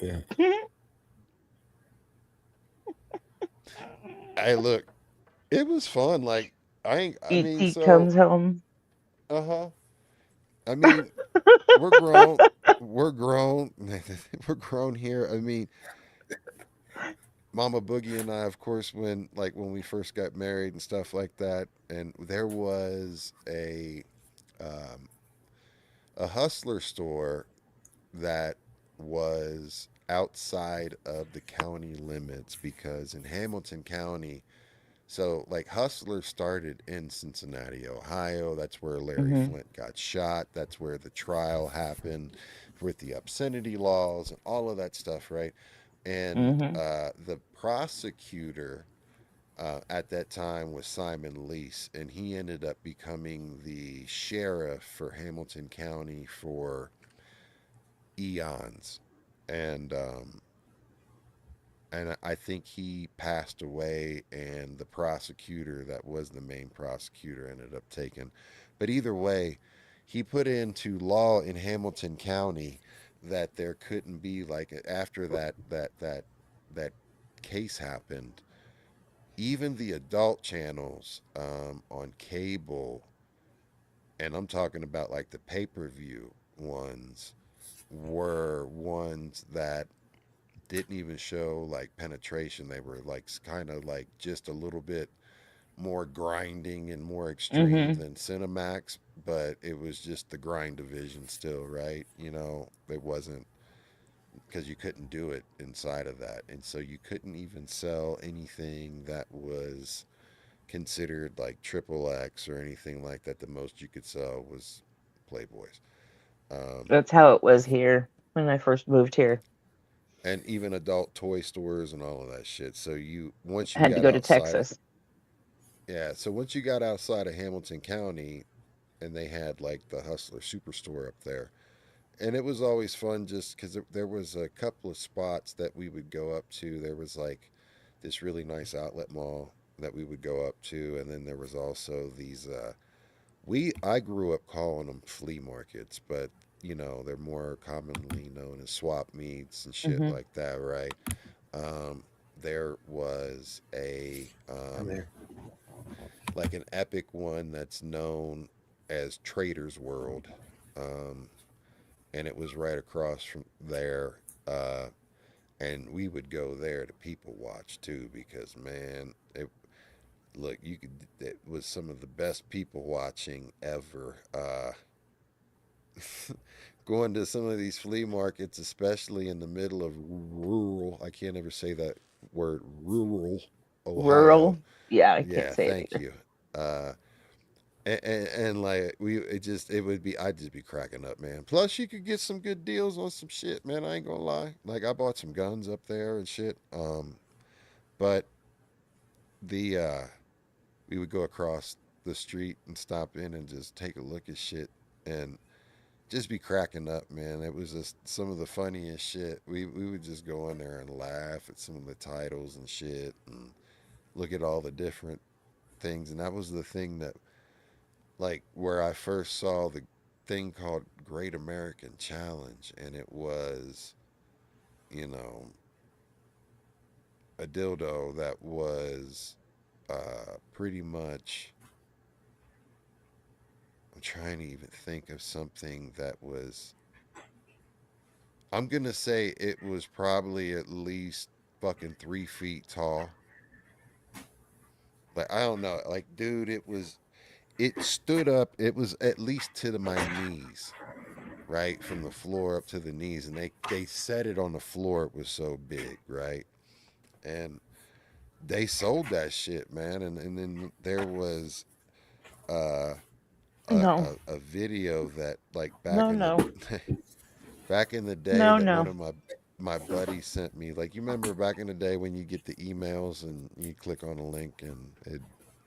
Yeah. Hey, look, it was fun. Like I Eat mean, Pete so comes home. uh-huh. I mean, we're grown. We're grown. We're grown here. I mean, Mama Boogie and I, of course, when we first got married and stuff like that, and there was um, a hustler store that was outside of the county limits because in Hamilton County, so like Hustler started in Cincinnati, Ohio. That's where Larry Hmm. Flint got shot. That's where the trial happened with the obscenity laws and all of that stuff, right? And Hmm. the prosecutor at that time was Simon Lease, and he ended up becoming the sheriff for Hamilton County for eons. And I think he passed away, and the prosecutor that was the main prosecutor ended up taking. But either way, he put into law in Hamilton County that there couldn't be like after that case happened. Even the adult channels on cable, and I'm talking about like the pay-per-view ones, were ones that didn't even show like penetration. They were like kind of like just a little bit more grinding and more extreme Hmm. than Cinemax, but it was just the grind division still, right? It wasn't because you couldn't do it inside of that. And so you couldn't even sell anything that was considered like triple X or anything like that. The most you could sell was Playboys. Um, That's how it was here when I first moved here. and even adult toy stores and all of that shit. So once you Had to got go to outside of Texas. yeah, so once you got outside of Hamilton County, and they had like the Hustler Superstore up there, and it was always fun just because there was a couple of spots that we would go up to. There was like this really nice outlet mall that we would go up to, and then there was also these. I grew up calling them flea markets, but they're more commonly known as swap meets and shit Hmm. like that, right? Um, there was a I'm here. like an epic one that's known as Trader's World, um, and it was right across from there. And we would go there to people watch too because man, it was some of the best people watching ever. Going to some of these flea markets, especially in the middle of rural, I can't ever say that word, rural Ohio. Rural. Yeah, I can't Yeah, say it thank either. you. Uh, and like it would be I'd just be cracking up, man. Plus you could get some good deals on some shit, man. I ain't gonna lie. Like I bought some guns up there and shit. But the we would go across the street and stop in and just take a look at shit, and just be cracking up, man. It was just some of the funniest shit. We would just go in there and laugh at some of the titles and shit, and look at all the different things. And that was the thing that, like, where I first saw the thing called Great American Challenge, and it was, you know, a dildo that was pretty much. I'm trying to even think of something that was. I'm gonna say it was probably at least fucking 3 feet tall. Like I don't know, like dude, it was. It stood up. It was at least to my knees, right, from the floor up to the knees, and they set it on the floor. It was so big, right, and they sold that shit, man. And then there was uh, No, a video that like back no, in the no, back in the day no, that one no. of my buddies sent me. Like you remember back in the day when you get the emails and you click on a link and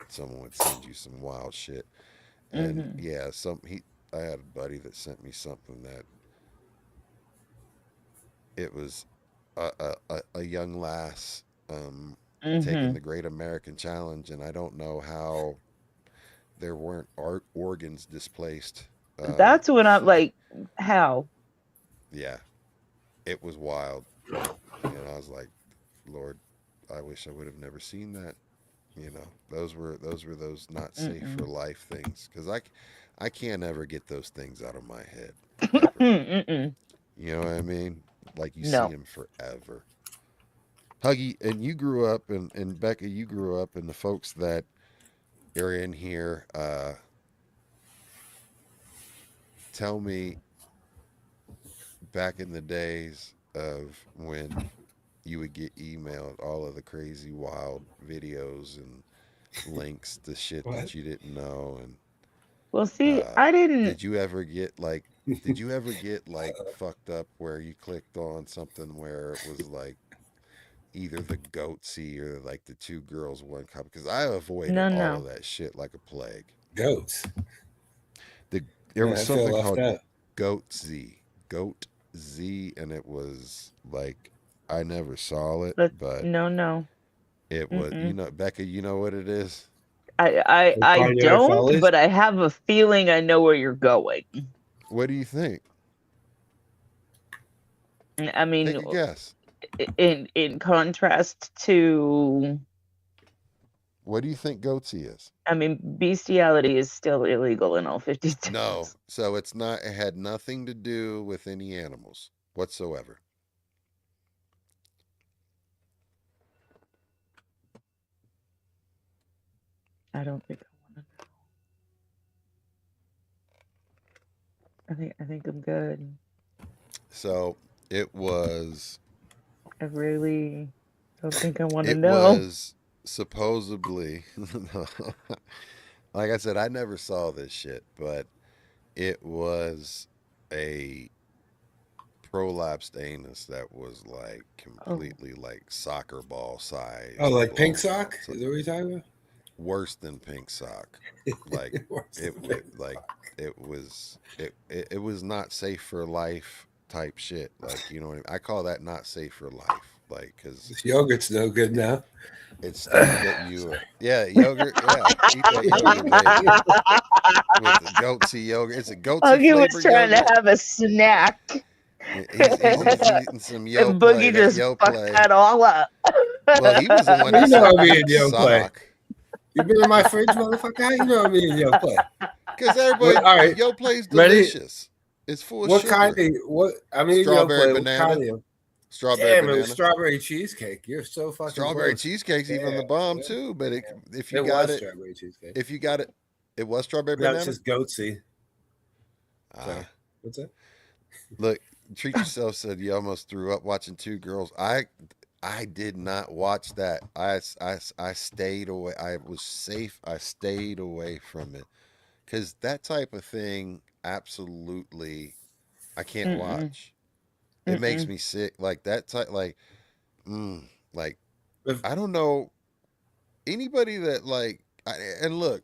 someone would send you some wild shit. And Mhm, yeah, I had a buddy that sent me something that it was a young lass taking mhm. the Great American Challenge, and I don't know how there weren't organs displaced. Um, That's when I'm like, how? yeah, it was wild, and I was like, Lord, I wish I would have never seen that. You know, those were those not safe for Mm-mm. life things because I can't ever get those things out of my head ever. Mm-mm. You know what I mean? Like you see No, them forever. Huggy, and you grew up, and Becca, you grew up, and the folks that are in here, tell me back in the days of when you would get emailed all of the crazy, wild videos and links to shit What? that you didn't know, and well, see, uh, I didn't. did you ever get like, did you ever get like fucked up where you clicked on something where it was like either the goatsy or like the two girls one cup? Because I avoided No, all of no. that shit like a plague. Goats. The There Yeah, was I feel something left called out. Goat Z, Goat Z, and it was like I never saw it, But but no, no. it was, Mm-mm. Becca, you know what it is? I Binary don't, follies. but I have a feeling I know where you're going. What do you think? I mean, Take a guess. in contrast to, What do you think Goatsy is? I mean, bestiality is still illegal in all 50 No, states. so it's not. It had nothing to do with any animals whatsoever. I don't think I want to. I think I'm good. So it was. I really don't think I want to It know. was supposedly. Like I said, I never saw this shit, but it was a prolapsed anus that was like Oh, completely like soccer ball Oh, size like pink blown sock? out. So Is that what you're talking worse than pink sock. Like about? Worse than it pink like sock. it was not safe for life type shit. Like you know what I mean? I call that not safe for life. Like because This yogurt's no good now. it's stuff that you yeah, yogurt, yeah, eat that yogurt, baby, with the goatsy yogurt. It's a goatsy Huggy was flavored trying to yogurt. have a snack. He's eating some Yo And Play. Boogie That just Yo fucked Play. that all up. Well, he was the one You that know sent I'm me eating that Yo Play. sock. You been in my fridge, motherfucker? How you know I'm eating Yo Play? Because What, everybody, all right, Yo Play's ready? delicious. It's full of What kind sugar. of what? I'm eating Yo Strawberry Play. What kind banana. of? Strawberry Damn, it was banana. strawberry cheesecake. You're so fucking Strawberry close. cheesecake's Yeah, even the bomb yeah, too. But if you it got was it, strawberry cheesecake. if you got it, it was strawberry No, it's banana. just goatsy. Sorry, Ah, what's that? look, treat yourself. Said you almost threw up watching two girls. I did not watch that. I stayed away. I was safe. I stayed away from it because that type of thing absolutely I can't Mm-mm. watch. It makes Mm-mm. me sick. Like that type. Mm, like If, I don't know anybody that like. And look,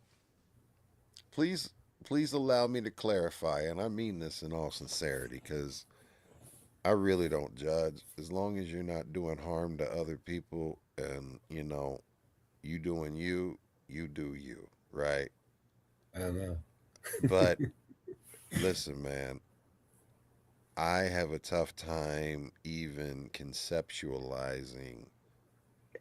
please, please allow me to clarify, and I mean this in all sincerity, because I really don't judge. As long as you're not doing harm to other people, and you doing you, you do you, right? I don't know. But listen, man, I have a tough time even conceptualizing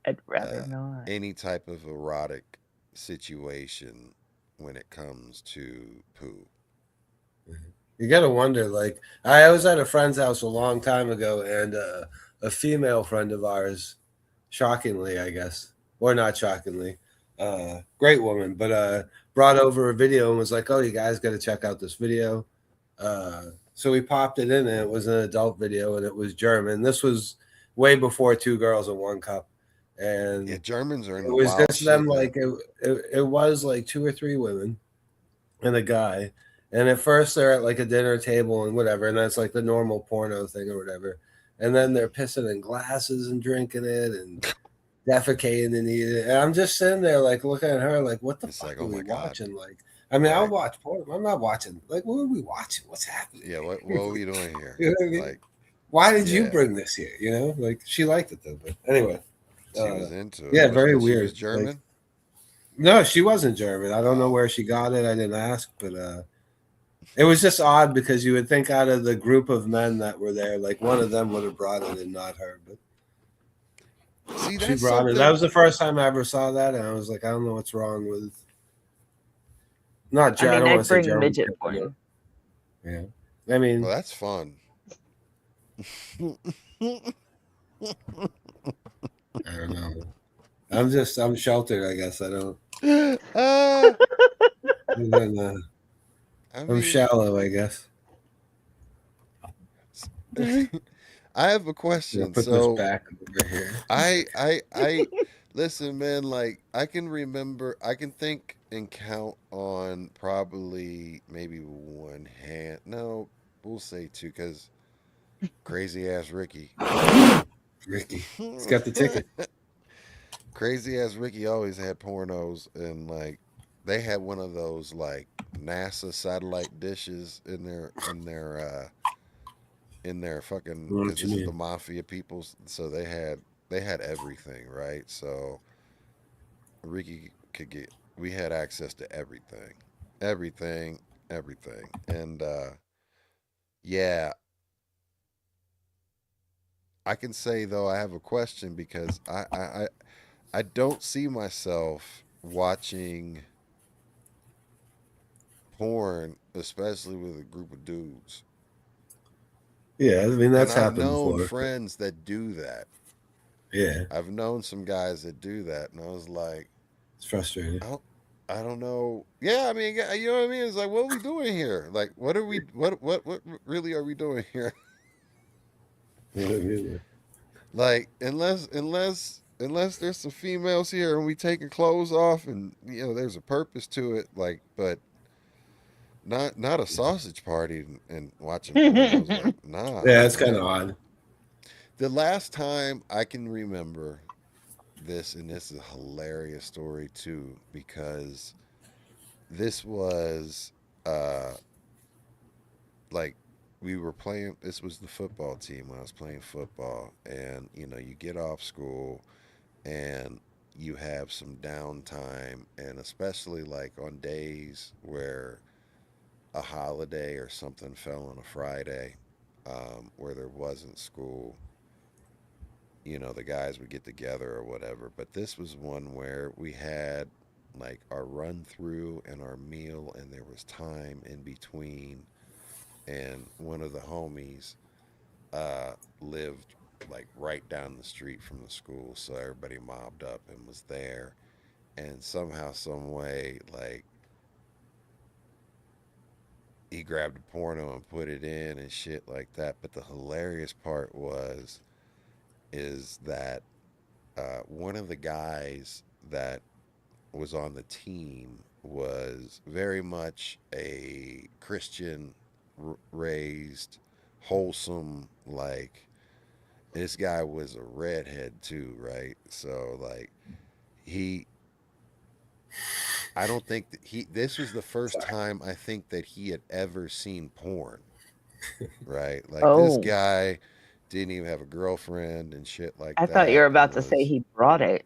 I'd rather uh, not. any type of erotic situation when it comes to poo. You gotta wonder. Like, I was at a friend's house a long time ago, and a female friend of ours, shockingly, I guess, or not shockingly, great woman, but brought over a video and was like, "Oh, you guys got to check out this video." So we popped it in, and it was an adult video, and it was German. This was way before Two Girls in One Cup, Yeah, and Germans are it into was wild just them. shit, man. Like it was like two or three women and a guy. And at first they're at like a dinner table and whatever, and that's like the normal porno thing or whatever. And then they're pissing in glasses and drinking it and defecating and eating it. And I'm just sitting there like looking at her like, what the It's fuck like, are oh we my god, watching? Like, I mean, I'll right? watch porn. I'm not watching. Like, what are we watching? What's happening? Yeah, what are we doing here? You know what I mean? Like, Why did you yeah, bring this here? You know, like she liked it though. But anyway, she was into it. yeah, Was very and she was weird. Like, German. no, she wasn't German. I don't know Oh, where she got it. I didn't ask, but it was just odd because you would think out of the group of men that were there, like one of them would have brought it and not her. But see, she that's brought it. That something. was the first time I ever saw that, and I was like, I don't know what's wrong with not. I I mean, don't want I'd to say bring German midget people, porn. but yeah. I Well, mean, that's fun. I don't know. I'm sheltered. I guess I don't. uh, Then, I I'm mean, shallow. I guess. I have a Yeah. question. Put this So back over here. I listen, man. Like I can remember, I can think and count on probably maybe one hand. No, we'll say two, because crazy ass Ricky. Ricky, he's got the ticket. Crazy ass Ricky always had pornos, and like they had one of those like NASA satellite dishes in their fucking, because What you this is the mean? mafia people, so they had everything, right? So Ricky could get, we had access to everything, everything, everything, and yeah, I can say though I have a question, because I don't see myself watching porn, especially with a group of dudes. Yeah, I mean And that's I've happened known before. friends that do that. Yeah, I've known some guys that do that, and I was like, it's frustrating. I don't know. Yeah, I mean, yeah, you know what I mean? It's like, what are we doing here? Like, what are we? What really are we doing here? You know what I mean? Like, unless there's some females here and we taking clothes off, and there's a purpose to it. Like, but not a sausage party and watching pornos. Like, nah, Yeah, it's kind of man. odd. The last time I can remember this, and this is a hilarious story too, because this was uh like we were playing, this was the football team when I was playing football, and you get off school and you have some downtime, and especially like on days where a holiday or something fell on a Friday, where there wasn't school, the guys would get together or whatever. But this was one where we had like our run through and our meal, and there was time in between. And one of the homies lived like right down the street from the school, so everybody mobbed up and was there. And somehow, some way, like he grabbed a porno and put it in and shit like that. But the hilarious part is that one of the guys that was on the team was very much a Christian raised, wholesome, like this guy was a redhead too, right? So like he I don't think that this was the first time I think that he had ever seen porn, right? Like this Oh, guy didn't even have a girlfriend and shit like I thought you that. were And about to say was he brought it.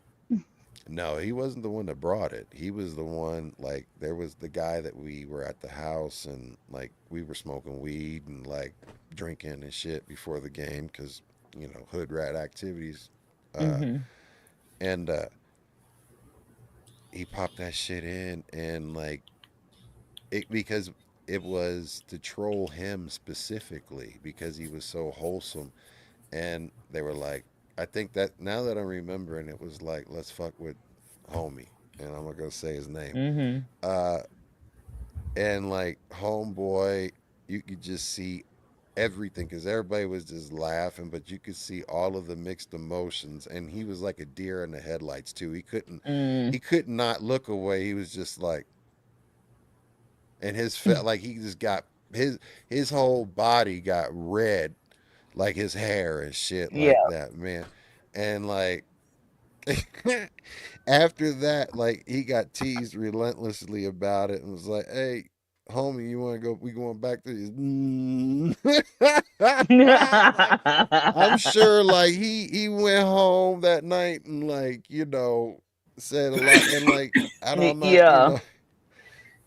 No, he wasn't the one that brought it. He was the one, like, there was the guy that we were at the house and, like, we were smoking weed and, like, drinking and shit before the game because, hood rat activities. Uh, Mm-hmm. and he popped that shit in and, like, because it was to troll him specifically because he was so wholesome. And they were like, I think that now that I'm remembering, it was like, let's fuck with homie. And I'm not going to say his name. Mm-hmm. Uh, and like homeboy, you could just see everything because everybody was just laughing, but you could see all of the mixed emotions. And he was like a deer in the headlights too. Mm. He could not look away. He was just like, and like he just got his whole body got red, like his hair and shit Yeah. like that, man. And like after that, like he got teased relentlessly about it and was like, "Hey, homie, you want to go? We going back to this?" I'm sure, like he went home that night and like said a lot and like I'm not Yeah.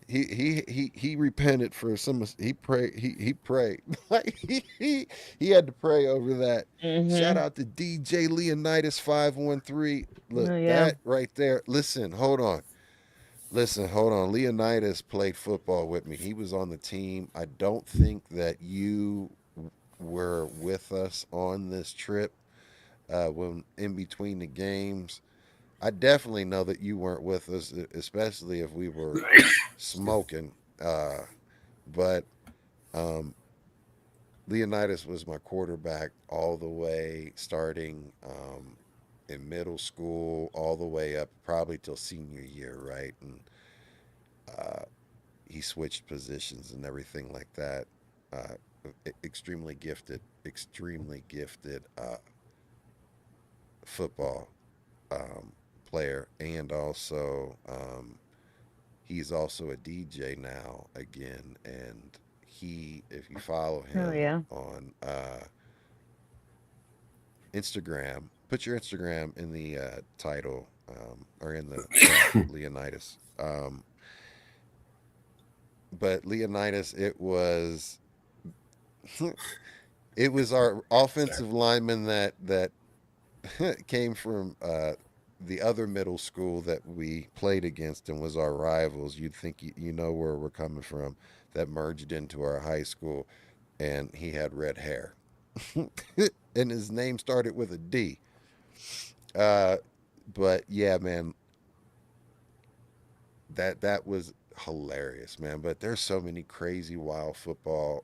he repented for some. He prayed. He prayed. Like he had to pray over that. Shout Mm-hmm. out to DJ Leonidas 513. Look, Oh, yeah. that right there. Listen, hold on. Listen, hold on. Leonidas played football with me. He was on the team. I don't think that you were with us on this trip when in between the games. I definitely know that you weren't with us, especially if we were smoking. But um, Leonidas was my quarterback all the way starting in middle school, all the way up probably till senior year, right? And uh, he switched positions and everything like that. Extremely gifted football player, and also he's also a DJ now again, and if you follow Oh, him yeah. on Instagram, put your Instagram in the title or in the chat, Leonidas. But Leonidas, it was our offensive lineman that came from the other middle school that we played against and was our rivals. You'd think you know where we're coming from. That merged into our high school, and he had red hair, and his name started with a D. Uh, but yeah, man, that was hilarious, man. But there's so many crazy wild football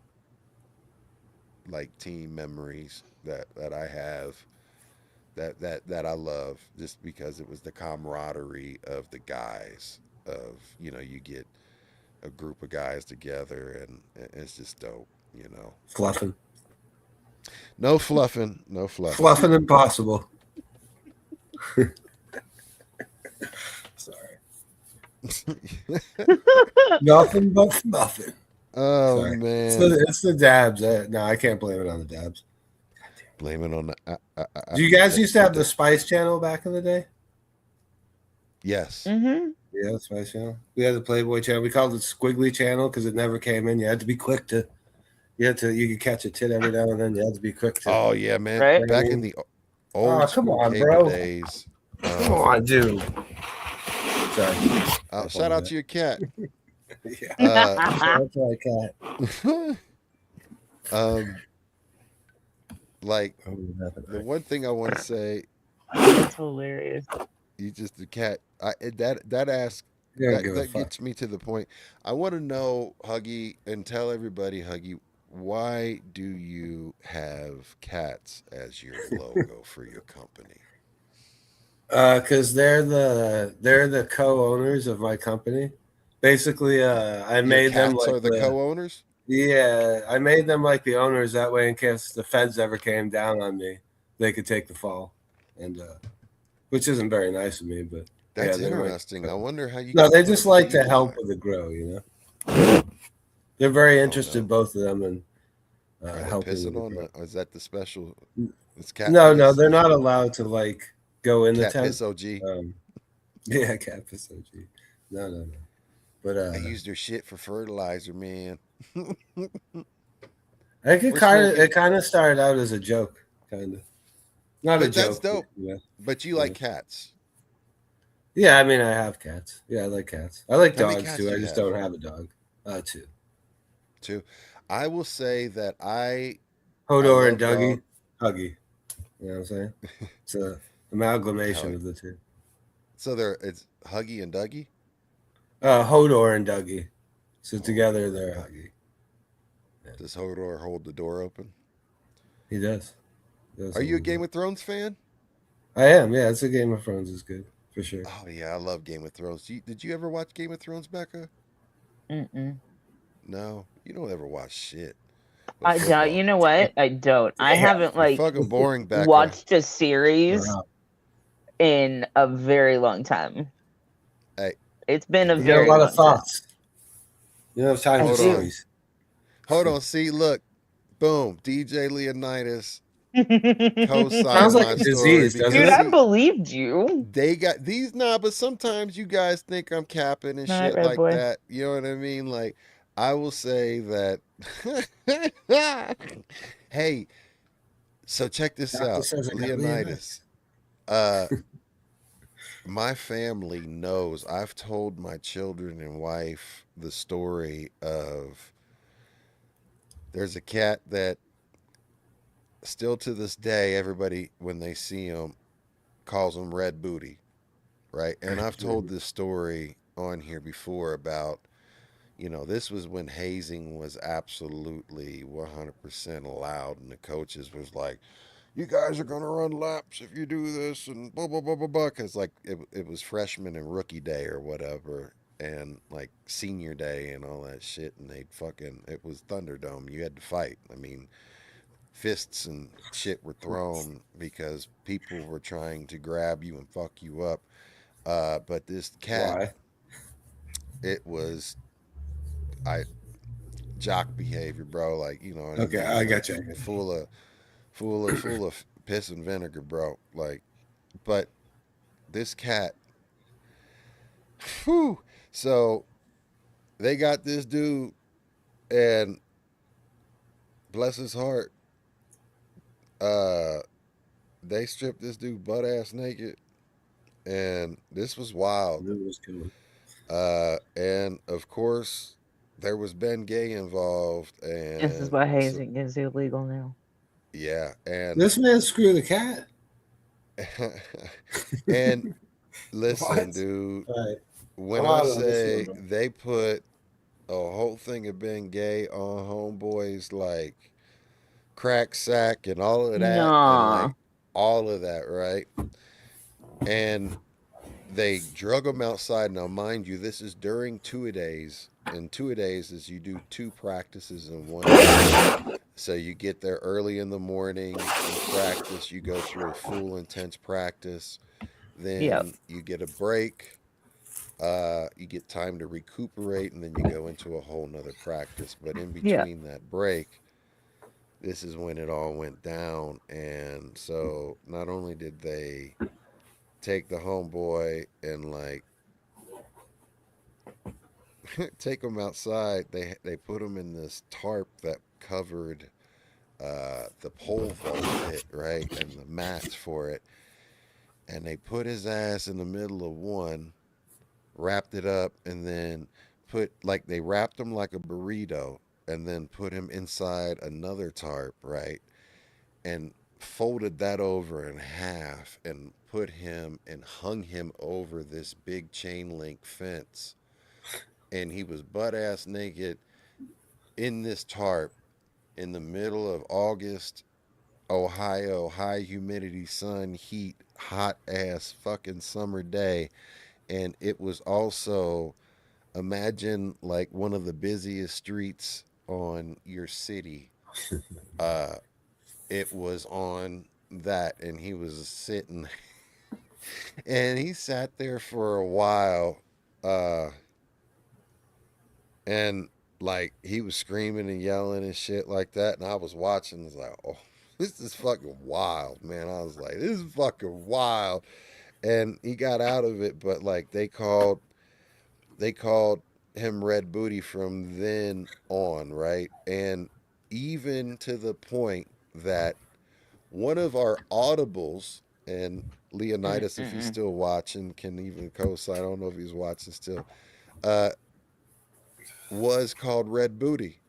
like team memories that I have that I love just because it was the camaraderie of the guys of you get a group of guys together and it's just dope. Fluffing. No fluffing, no fluffing. Fluffing impossible. Sorry. Nothing but nothing. Oh Sorry. man, It's the dabs. No, I can't blame it on the dabs. blame it on the. Do you guys used to have the Spice Channel back in the day? Yes. Mm-hmm. Yeah, the Spice Channel. We had the Playboy Channel. We called it Squiggly Channel because it never came in. You had to be quick to. You could catch a tit every now and then. You had to be quick to. Oh yeah, man. Right? Back in the old come school on, cable bro. days. Come on, dude. Sorry. Shout out to your cat. Yeah. That's my cat. Like the one thing I want to say, That's hilarious. you just the cat. That ask You don't give a that fuck. gets me to the point. I want to know, Huggy, and tell everybody, Huggy, why do you have cats as your logo for your company? Because they're the co-owners of my company. Basically, I Your made them cats like are the co-owners. yeah, I made them like the owners that way in case the feds ever came down on me, they could take the fall, and which isn't very nice of me, but That's they like. interesting. I wonder how you No, can they put a just like to feed help line. with the grow. They're very Oh interested, no. both of them, in Are they helping with pissing the on grow. the? Is that the special? It's cat No, piss. they're Is not it allowed to like go in the cat tent. piss? OG. Um, yeah, cat piss OG. No. But I use their shit for fertilizer, man. I think We're it smoking, kind of started out as a joke, kind of not a but that's joke, but dope. But you yeah. like cats. Yeah, I mean, I have cats. Yeah, I like cats. I like How many dogs cats too. do I you just have? don't have a dog. Two. Two. I will say that I Hodor and love Dougie. dog. Huggy. You know what I'm saying? It's a amalgamation Hell, of the two. so it's Huggy and Dougie. Hodor and Dougie. So together Hodor and they're Dougie. Huggy. Yeah, Does Hodor hold the door open? he does. He does Are you a hold the Game door. of Thrones fan? I am. Yeah, it's a Game of Thrones is good for sure. Oh yeah, I love Game of Thrones. Did you ever watch Game of Thrones, Becca? Mm-mm. No, you don't ever watch shit but I don't. football. You know what? I don't. I Yeah. haven't You're like fucking boring, Becca. watched a series Wow. in a very long time. Hey, It's been a You got a very lot of long time. thoughts. You don't have time I for hold on, do. stories. hold on. See, look, boom. DJ Leonidas Sounds co-signed like my a story disease, doesn't Dude, because it? I see, believed you. they got these. Nah, but sometimes you guys think I'm capping and Night, shit red like boy. that. You know what I mean? Like, I will say that. Hey, so check this Doctor out, says I got Leonidas. Leonidas. Uh, my family knows. I've told my children and wife the story of there's a cat that still to this day everybody when they see him calls him Red Booty, right? And I've told this story on here before about this was when hazing was absolutely 100% allowed, and the coaches was like, "You guys are gonna run laps if you do this," and blah blah blah blah blah. Because like it was freshman and rookie day or whatever, and like senior day and all that shit, and it was Thunderdome. You had to fight. I mean, fists and shit were thrown because people were trying to grab you and fuck you up. But this cat, Why? it was I jock behavior, bro. Like you know what I Okay, mean. I Like got you. I got you. full of piss and vinegar, bro. Like, but this cat, whew. So they got this dude, and bless his heart, uh, they stripped this dude butt ass naked, and this was wild. Knew it was coming. And of course, there was Ben Gay involved, This is and why so hazing is illegal now. yeah, and This man screw the cat. and listen, What? dude, All right, when I'm I out on this one, say bro. they put a whole thing of Ben Gay on homeboys like crack sack and all of that, and Nah. like all of that, right? And they drug them outside. Now, mind you, this is during two-a-days, and two-a-days is you do two practices in one day. So you get there early in the morning, you practice, you go through a full intense practice, Yep. then you get a break, you get time to recuperate, and then you go into a whole nother practice. But in Yep. between that break, this is when it all went down. And so not only did they take the homeboy and like take him outside, they put him in this tarp that covered the pole vault pit, right, and the mats for it, and they put his ass in the middle of one, wrapped it up, and then they wrapped him like a burrito, and then put him inside another tarp, right, and folded that over in half and put him and hung him over this big chain link fence, and he was butt ass naked in this tarp in the middle of August Ohio, high humidity, sun, heat, hot ass fucking summer day. And it was also, imagine like one of the busiest streets on your city. Uh, it was on that, and he was sitting And he sat there for a while, uh, and like he was screaming and yelling and shit like that. And I was watching, I was like, oh, this is fucking wild, man. I was like, this is fucking wild. And he got out of it, but like they called him Red Booty from then on, right? And even to the point that one of our audibles, and Leonidas, if he's Mm-mm. still watching, can even co-sign. I don't know if he's watching still. Uh, was called Red Booty,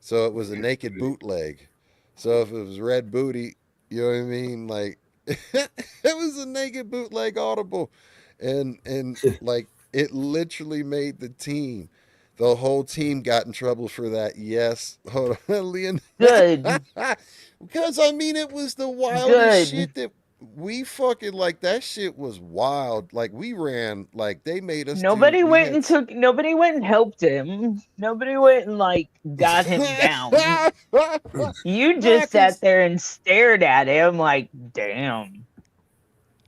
so it was a naked bootleg. So if it was Red Booty, you know what I mean? Like it was a naked bootleg audible, and like it literally made the team. The whole team got in trouble for that. Yes, hold on, Leon. Good. Because I mean, it was the wildest Good. shit that we fucking like. That shit was wild. Like we ran, like they made us do. We had. Nobody went and helped him. Nobody went and like got him down. You Nah, just sat cause there and stared at him like, damn.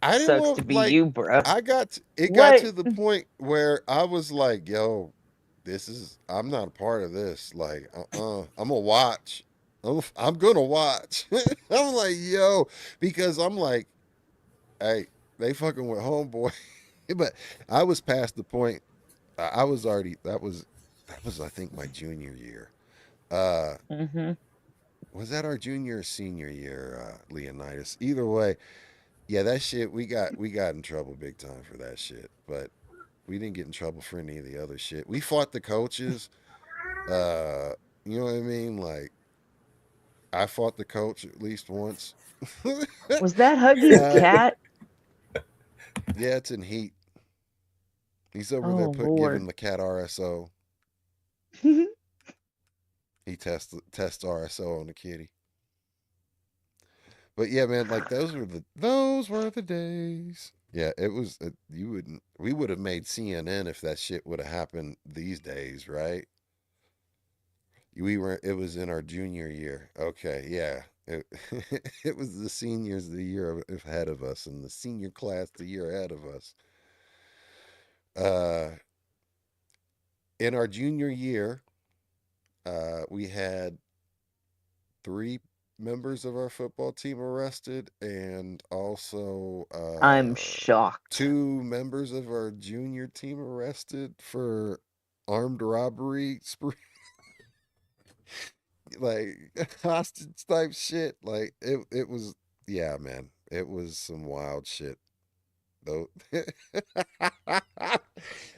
I didn't Sucks to want be like you, bruh. it got What? to the point where I was like, yo, I'm not a part of this. Like, I'm gonna watch. I'm gonna watch. I'm like, yo, because I'm like, hey, they fucking with homeboy. But I was past the point. I was already that was I think my junior year. Uh, Hmm. was that our junior or senior year, Leonidas? Either way, yeah, that shit we got in trouble big time for that shit. But we didn't get in trouble for any of the other shit. We fought the coaches. Uh, you know what I mean? Like I fought the coach at least once. Was that Huggy's uh, cat? yeah, it's in heat. He's over there Oh giving Lord. the cat RSO. He tests RSO on the kitty. But yeah, man, like those were the days. Yeah, it was. You wouldn't. We would have made CNN if that shit would have happened these days, right? We were. It was in our junior year. Okay, yeah. It was the seniors the year ahead of us, and the senior class the year ahead of us. Uh, in our junior year, we had three members of our football team arrested, and also I'm shocked. two members of our junior team arrested for armed robbery spree, like hostage type shit. Like it was, yeah, man, it was some wild shit. Though, man,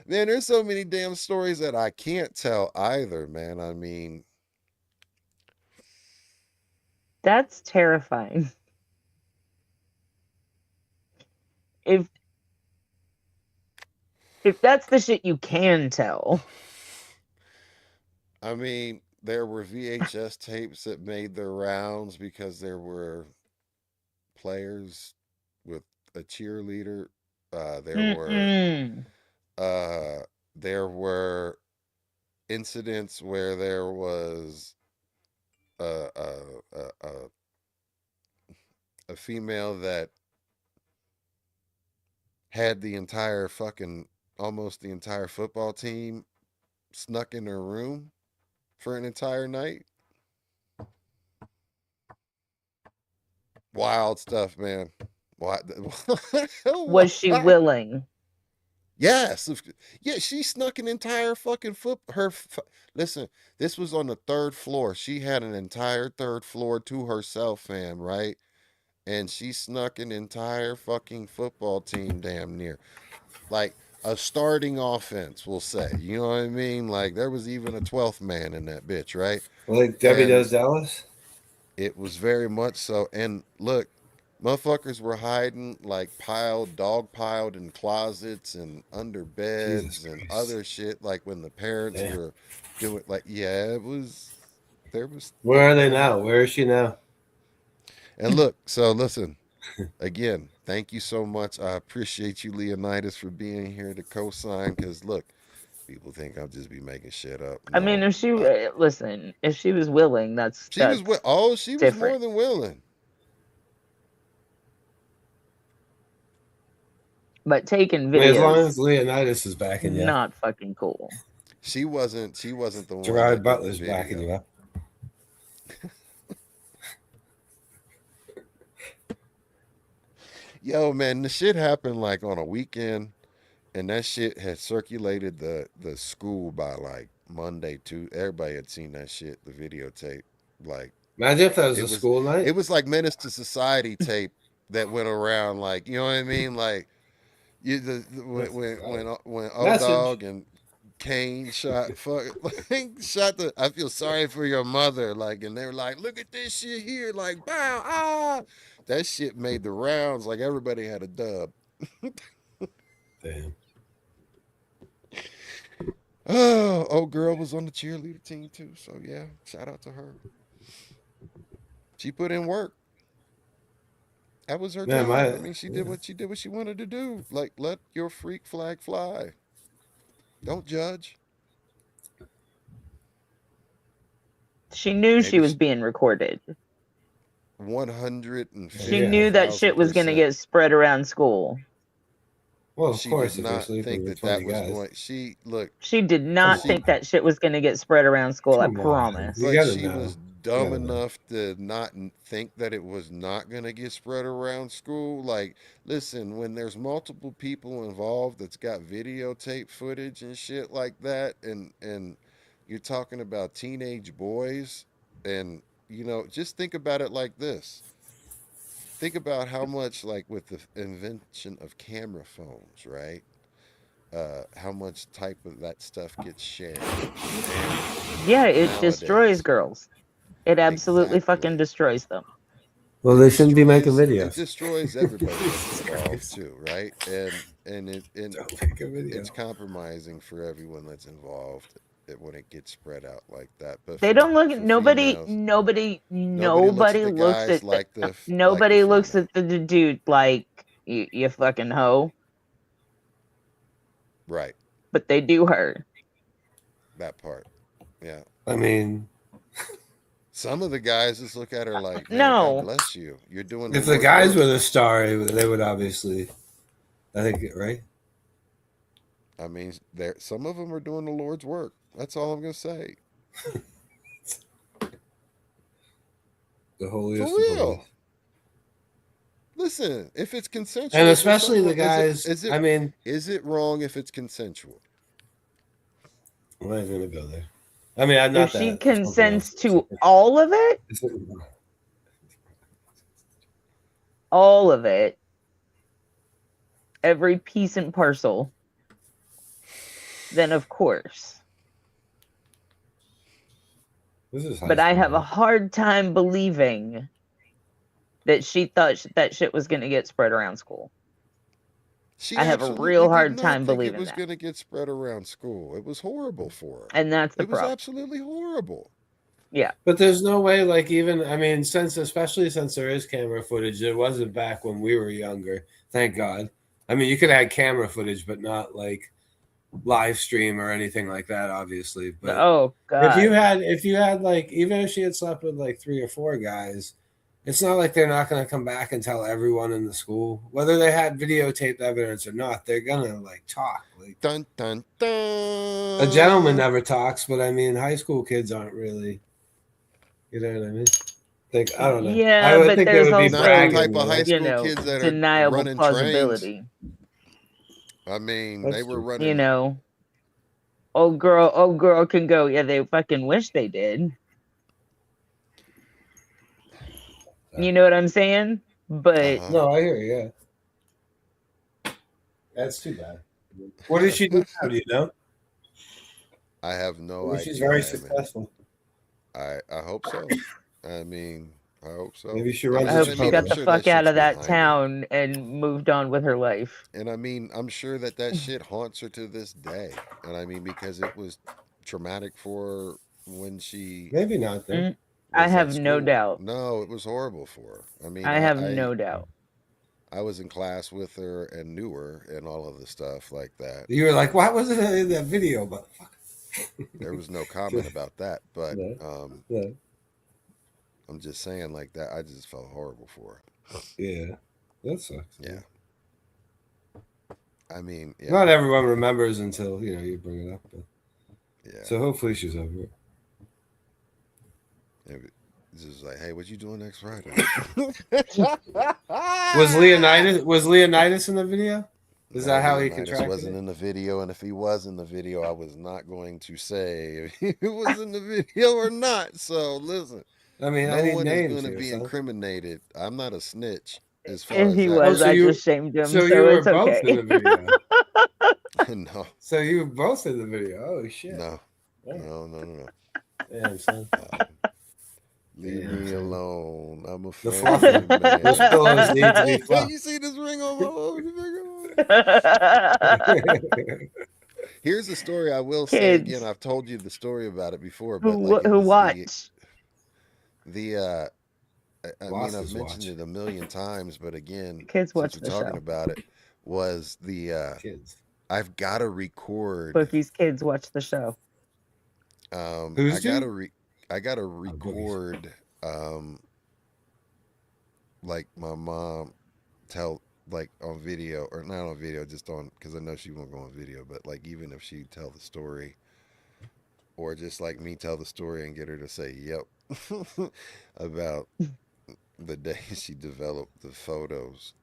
there's so many damn stories that I can't tell either, man. I mean, That's terrifying. If if that's the shit you can tell. I mean, there were VHS tapes that made their rounds because there were players with a cheerleader. Uh, there were Mm-mm. uh, there were incidents where there was a a, a female that had the entire fucking almost the entire football team snuck in her room for an entire night. Wild stuff, man. What? Was she willing? Yes, yeah, she snuck an entire fucking listen, this was on the third floor. She had an entire third floor to herself, fam, right? And she snuck an entire fucking football team damn near. Like a starting offense, we'll say. You know what I mean? Like there was even a 12th man in that bitch, right? Like Debbie And Does Dallas? it was very much so. And look, motherfuckers were hiding like dog piled in closets and under Jesus beds and Christ. other shit. Like when the parents Damn. were doing, like, yeah, it was, there was, Where are they now? Where is she now? and look, so listen, again, thank you so much. I appreciate you, Leonidas, for being here to co sign. Because look, people think I'll just be making shit up. I mean, No. if she I, listen, if she was willing, she was, that's she was more different. than willing. But taking I mean, as long videos, as Leonidas is backing you, not fucking cool. She wasn't the one Gerard that Butler's did the backing you video. up. Yo, man, the shit happened like on a weekend, and that shit had circulated the school by like Monday too. Everybody had seen that shit, the videotape. Like Imagine if that was it a was school night. it was like Menace to Society tape that went around. Like, you know what I mean? Like when O Message. Dog and Kane shot the I feel sorry for your mother, like, and they were like, look at this shit here, like, bow, that shit made the rounds, like everybody had a dub. Damn. Oh, old girl was on the cheerleader team too, so yeah, shout out to her. She put in work. That was her Man, job. my I mean, she did what she wanted to do. Like, let your freak flag fly. Don't judge. She knew she Maybe was being recorded. 150. She knew that shit was going to get spread around school. well, of She course, did if you're not sleeping think with that that 20 was guys. going. She look, She did not Come think on. that shit was going to get spread around school. I Come on. promise. You but gotta she know. was dumb enough to not think that it was not going to get spread around school. Like, listen, when there's multiple people involved that's got videotape footage and shit like that, and you're talking about teenage boys, and just think about it like this. Think about how much, like, with the invention of camera phones, right? How much type of that stuff gets shared. And Yeah, it destroys nowadays, girls. It absolutely fucking exactly. destroys them. Well, they shouldn't be making It videos. destroys everybody that's Jesus involved Christ. too, right? And Don't make a video. it's compromising for everyone that's involved when it gets spread out like that. But They don't look at for nobody females, nobody nobody looks at nobody the looks guys at the, like the nobody looks female. at the dude like you fucking hoe, Right. but they do her. That part. Yeah. I mean, Some of the guys just look at her like, man, God No. bless you. You're doing the if the Lord's guys work. were the star, they would obviously, I think, right? I mean, some of them are doing the Lord's work. That's all I'm gonna say. The For holiest of real. holies. Listen, if it's consensual, And is especially something the wrong? guys, I mean, Is it wrong if it's consensual? I'm not going to go there. I mean, I'm If not she that. consents to all of it, every piece and parcel, then of course. This is But I have a hard time believing that she thought that shit was going to get spread around school. She I have a absolutely real did hard not time think it believing was that. going to get spread around school. It was horrible for her. And that's the It was problem. absolutely horrible. Yeah. But there's no way, like, even, I mean, especially since there is camera footage, it wasn't back when we were younger. Thank God. I mean, you could have had camera footage, but not like live stream or anything like that, obviously. But Oh God. if you had like, even if she had slept with like 3 or 4 guys, it's not like they're not going to come back and tell everyone in the school, whether they had videotaped evidence or not. They're gonna like talk. Like, Dun dun dun. a gentleman never talks, but I mean, high school kids aren't really. You know what I mean? I don't know. Yeah, I would but think they there's would be also, Not the bragging. type of high Like, school kids that are deniable running trains. plausibility. I mean, That's they were true. running. Old girl can go. Yeah, they fucking wish they did. You know what I'm saying? But No, I hear you. Yeah. That's too bad. What does she do now? Do you know? I have no Maybe idea. she's very man. successful. I hope so. I mean, I hope so. Maybe she I runs hope a she got I'm the sure fuck that out shit's of that behind her. town and moved on with her life. And I mean, I'm sure that shit haunts her to this day. And I mean, because it was traumatic for her when she. Maybe not then. I was have at no school. doubt. No, it was horrible for her. I mean, I have no doubt. I was in class with her and knew her and all of the stuff like that. You were like, "Why wasn't it in that video?" But There was no comment about that. But yeah. I'm just saying, like that. I just felt horrible for her. Yeah, that sucks. Yeah. I mean, yeah, Not everyone remembers until you bring it up. But, yeah. so hopefully she's over it. It's just like, hey, what you doing next Friday? Was Leonidas in the video? Is No, that how he Leonidas contracted wasn't it? in the video, and if he was in the video, I was not going to say if he was in the video or not. So listen, I mean, I no need one is names going to here, be son. incriminated. I'm not a snitch as far If as he that Oh, was, so I goes. you, just shamed him, so you so were it's both in okay. the video. No, So you were both in the video. Oh shit! no, All right. no. Damn, son. Leave Damn, me son. alone. I'm a The family fluffer. Those man. pillows need to be fluffed. You see this ring on my Here's a story I will say again. Kids I've told you the story about it before, but like it who was watch. the I mean Lost I've his mentioned watch. it a million times, but again, Kids since watch we're the talking show. about it, was the Kids. I've got to record. Bookie's kids watch the show. Who's do? I gotta Oh, boogies. record like my mom tell like on video or not on video, just on because I know she won't go on video, but like even if she tell the story or just like me tell the story and get her to say yep about the day she developed the photos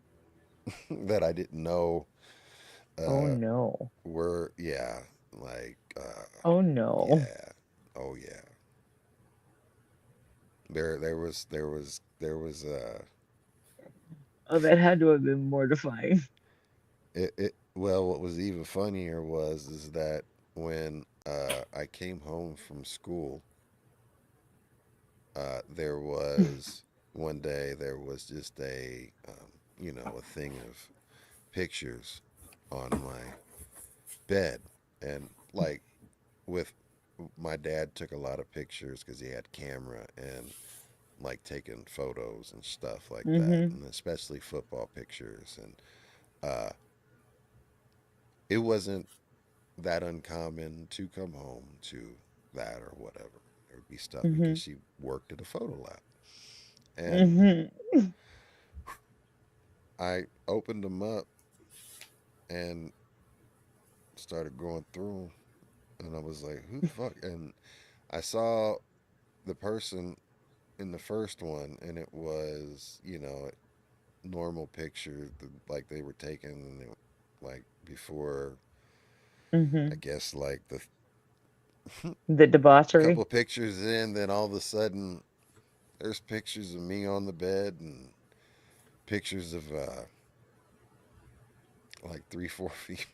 that I didn't know Oh uh no. were like Oh no. yeah oh yeah there was Oh, that had to have been mortifying. it well what was even funnier is that when I came home from school there was one day there was just a thing of pictures on my bed and like with my dad took a lot of pictures because he had camera and like taking photos and stuff like that Mm-hmm. and especially football pictures and uh it wasn't that uncommon to come home to that or whatever there would be stuff Mm-hmm. because she worked at a photo lab and Mm-hmm. I opened them up and started going through 'em, and I was like who the fuck and I saw the person in the first one and it was normal picture like they were taken and like before I Mm-hmm. guess like the The debauchery. couple pictures in then all of a sudden there's pictures of me on the bed and pictures of like 3 4 feet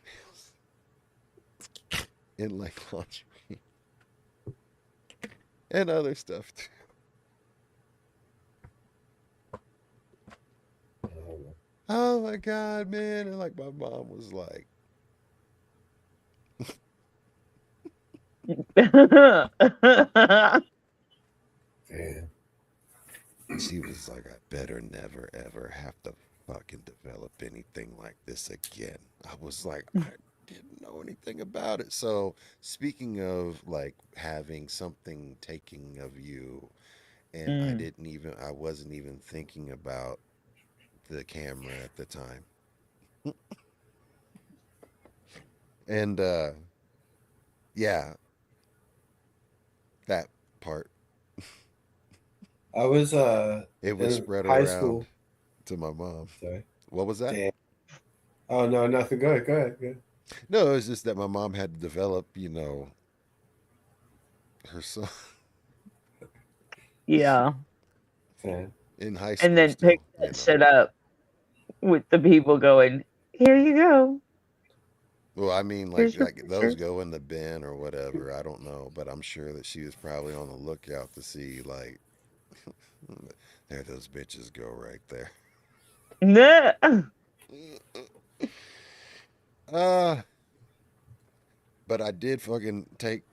in like lingerie and other stuff too. Oh my god man and like my mom was like Damn. she was like I better never ever have to fucking develop anything like this again. I was like I didn't know anything about it. So speaking of like having something taking of you and Mm. I wasn't even thinking about the camera at the time. And yeah, that part. I was It was in spread high around school. to my mom. Sorry. What was that? Damn. Oh no, nothing. Go ahead. Go ahead. Go ahead. No, it was just that my mom had to develop, her son Yeah. Damn. in high And school then pick that still. shit up with the people going, here you go. Well, I mean, Here's your like those pictures. go in the bin or whatever. I don't know, but I'm sure that she was probably on the lookout to see like there those bitches go right there. Nah. Uh but I did fucking take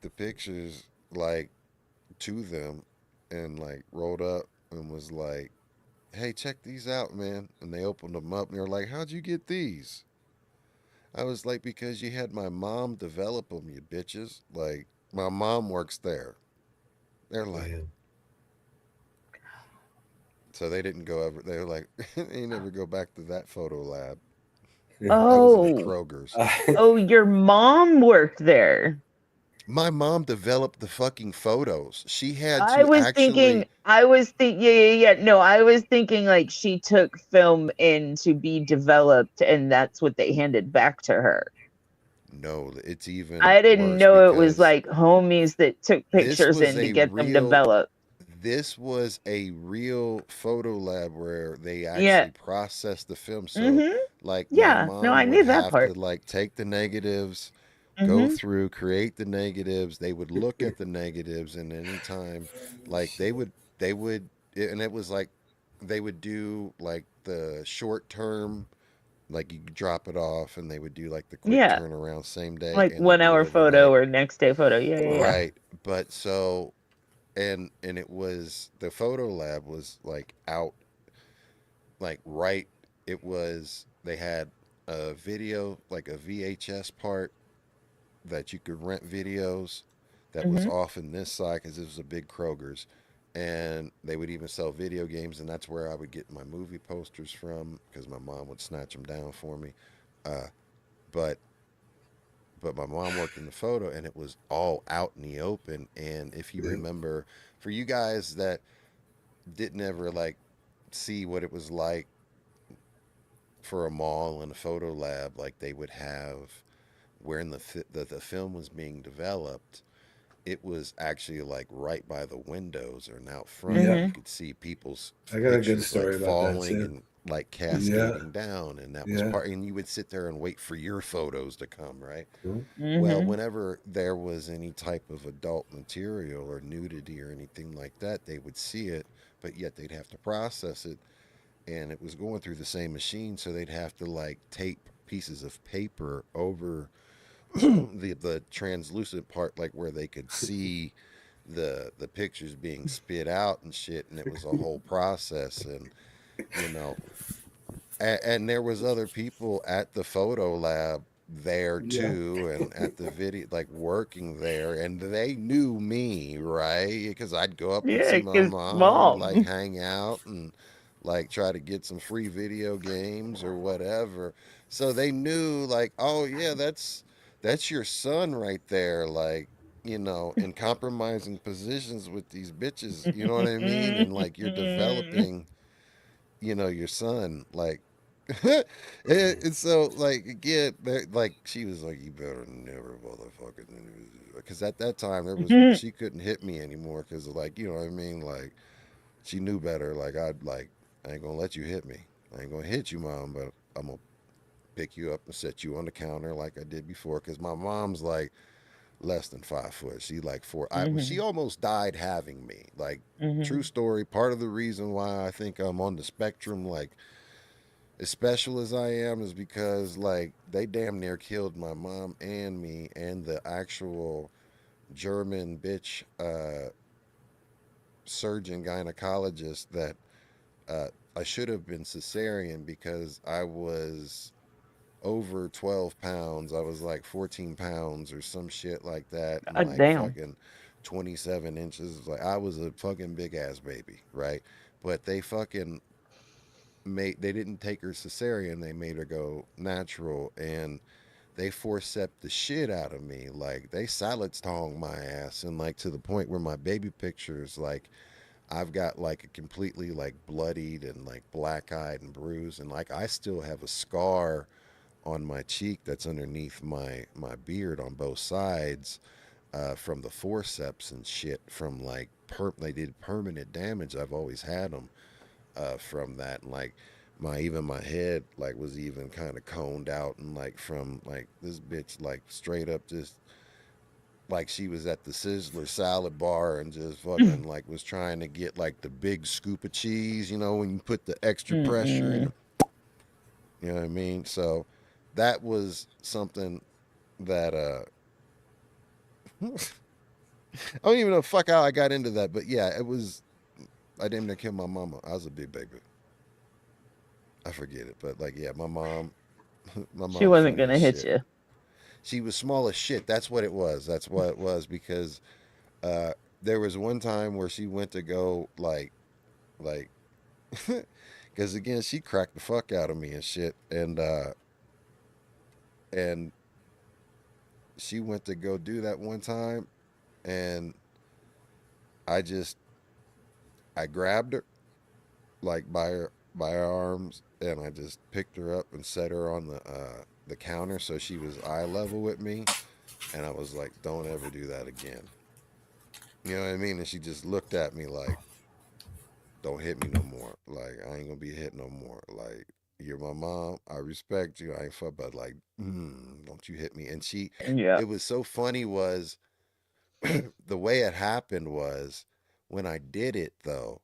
the pictures like to them and like rolled up and was like, "Hey, check these out, man." And they opened them up and they were like, "How'd you get these?" I was like, "Because you had my mom develop them, you bitches. Like my mom works there." They're like, Damn. so they didn't go ever. They were like, they never go back to that photo lab. I was in the Oh, Kroger's. oh, your mom worked there. My mom developed the fucking photos. She had I to was thinking, actually. yeah. No, I was thinking like she took film in to be developed and that's what they handed back to her. No, it's even I didn't worse know it was because like homies that took this pictures was in to a get them real developed. this was a real photo lab where they Yeah. actually processed the film. So Mm-hmm. like my Yeah. No, mom I would knew that have to part. like take the negatives, go Mm-hmm. through, create the negatives. They would look at the negatives, and anytime like they would and it was like they would do like the short term, like you drop it off, and they would do like the quick Yeah. turnaround same day Like and the 1 hour photo overnight. or next day photo. Yeah, yeah, yeah. Right. But so and it was the photo lab was like out like right, it was they had a video like a VHS part that you could rent videos that was Mm-hmm. off in this side because it was a big Kroger's, and they would even sell video games, and that's where I would get my movie posters from because my mom would snatch them down for me. uh, but my mom worked in the photo, and it was all out in the open. And if you remember, for you guys that didn't ever like see what it was like for a mall and a photo lab, like they would have when the film was being developed, it was actually like right by the windows or out front, and Yep. you Mm-hmm. could see people's I got a good pictures like story about that falling too. and like Yeah. cascading down, and that was Yeah. part. And you would sit there and wait for your photos to come, right? Well, Mm-hmm. whenever there was any type of adult material or nudity or anything like that, they would see it, but yet they'd have to process it, and it was going through the same machine, so they'd have to like tape pieces of paper over the translucent part, like where they could see the pictures being spit out and shit, and it was a whole process. And you know, and there was other people at the photo lab there Yeah. too, and at the video like working there, and they knew me, right? Because I'd go up and Yeah, see my because mom and like mom. hang out and like try to get some free video games or whatever. So they knew like, oh yeah, that's your son right there, like, in compromising positions with these bitches, you know what I mean? And like you're developing, your son, like, and so like again, like she was like, you better never motherfucking, because at that time she couldn't hit me anymore because like, you know what I mean, like she knew better. Like I ain't gonna let you hit me. I ain't gonna hit you, mom, but I'm gonna pick you up and set you on the counter like I did before. Because my mom's like less than 5 foot. She like four. She Mm-hmm. almost died having me. Like, true Mm-hmm. story. Part of the reason why I think I'm on the spectrum, like as special as I am, is because like they damn near killed my mom and me and the actual German bitch surgeon gynecologist that I should have been cesarean because I was over 12 pounds. I was like 14 pounds or some shit like that, and God like damn. fucking 27 inches. Like I was a fucking big ass baby, right? But they didn't take her cesarean, they made her go natural, and they forcept the shit out of me. Like they salad tong my ass, and like to the point where my baby pictures, like I've got like a completely like bloodied and like black eyed and bruised, and like I still have a scar on my cheek that's underneath my beard on both sides, from the forceps and shit, from like they did permanent damage. I've always had them, from that, and like my head like was even kind of coned out, and like from like this bitch like straight up just like she was at the Sizzler salad bar and just fucking like was trying to get like the big scoop of cheese, when you put the extra pressure Mm-mm. and you know what I mean. So that was something that I don't even know fuck how I got into that, but yeah, it was. I damn near killed my mama. I was a big baby. I forget it, but like yeah, my mom, my She mom's wasn't funny as gonna hit shit. you. She was small as shit. That's what it was. That's what it was because uh, there was one time where she went to go like, because again she cracked the fuck out of me and shit, and And she went to go do that one time, and I just I grabbed her like by her arms, and I just picked her up and set her on the counter so she was eye level with me, and I was like, "Don't ever do that again." You know what I mean? And she just looked at me like, "Don't hit me no more. Like I ain't gonna be hit no more. Like you're my mom. I respect you. I ain't fuck, but like, don't you hit me." And Yeah. it was so funny was the way it happened was when I did it though,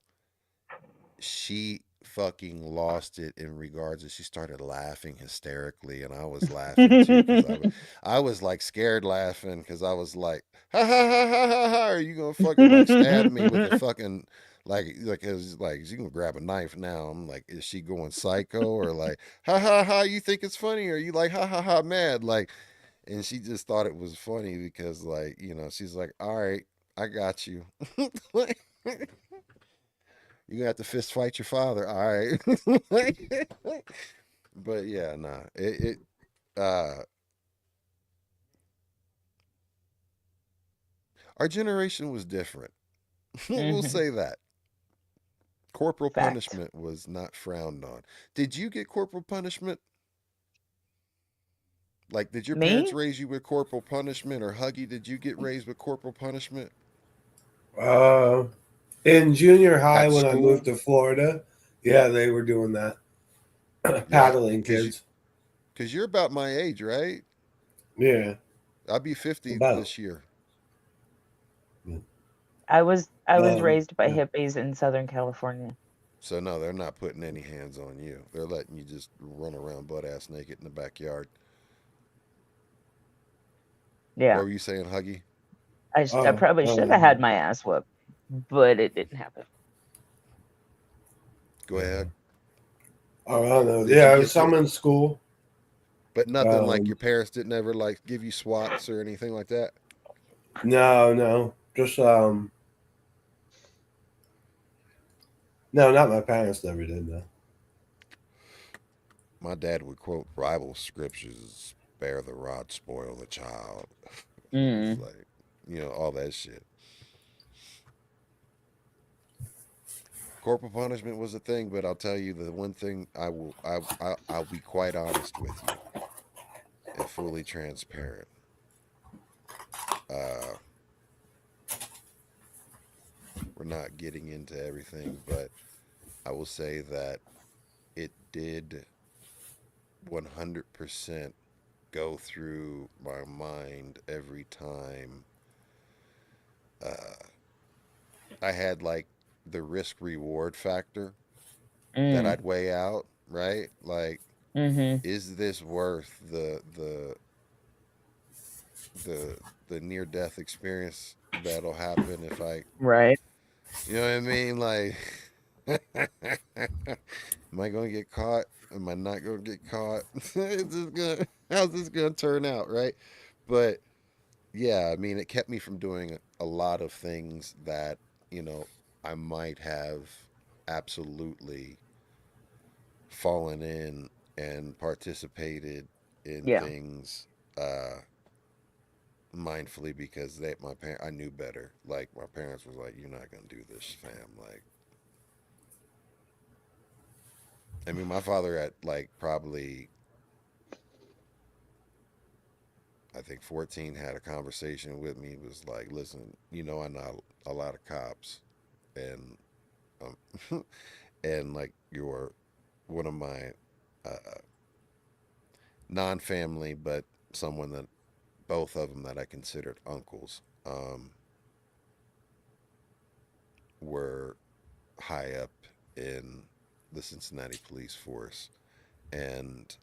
she fucking lost it in regards to she started laughing hysterically, and I was laughing too because I was like scared laughing because I was like, ha ha ha ha ha ha, are you gonna fucking like stab me with a fucking like it was like she gonna grab a knife now? I'm like, is she going psycho or like ha ha ha? You think it's funny or you like ha ha ha mad like? And she just thought it was funny because like she's like, all right, I got you. You gonna have to fist fight your father, all right? But yeah, nah. Uh our generation was different. We'll Hmm. say that. Corporal Fact. punishment was not frowned on. Did you get corporal punishment? Like, did your parents Me? raise you with corporal punishment, or Huggy, did you get raised with corporal punishment Uh, in junior high, at when I moved school? to Florida, yeah, they were doing that, Yeah, paddling because kids. you're about my age, right? Yeah, I'll be 50 about. this year. I was raised by Yeah. hippies in Southern California. So no, they're not putting any hands on you. They're letting you just run around butt ass naked in the backyard. What Yeah. were you saying, Huggy? I Oh, probably should have had my ass whooped, but it didn't happen. Go yeah. ahead. Oh, I don't know. Did you Yeah, get some whooped? in school. But nothing like Um, your parents didn't ever like give you swats or anything like that. no, no, just no, not my parents never did that. My dad would quote Bible scriptures, "Spare the rod, spoil the child." It was Mm. like, all that shit. Corporal punishment was a thing, but I'll tell you the one thing I'll be quite honest with you and fully transparent. Uh, we're not getting into everything, but I will say that it did 100% go through my mind every time uh, I had like the risk reward factor that Mm. I'd weigh out, right? Like, Mm-hmm. is this worth the the near death experience that'll happen if I, Right. you know what I mean? Like, am I gonna get caught? Am I not gonna get caught? How's this gonna turn out, right? But yeah, I mean, it kept me from doing a lot of things that, you know, I might have absolutely fallen in and participated in Yeah. things mindfully because I knew better. Like my parents was like, "You're not gonna do this, fam." Like, I mean, my father at like probably I think 14 had a conversation with me. He was like, "Listen, I know a lot of cops, and um, and like you're one of my uh, non-family, but someone that both of them that I considered uncles were high up in the Cincinnati police force." And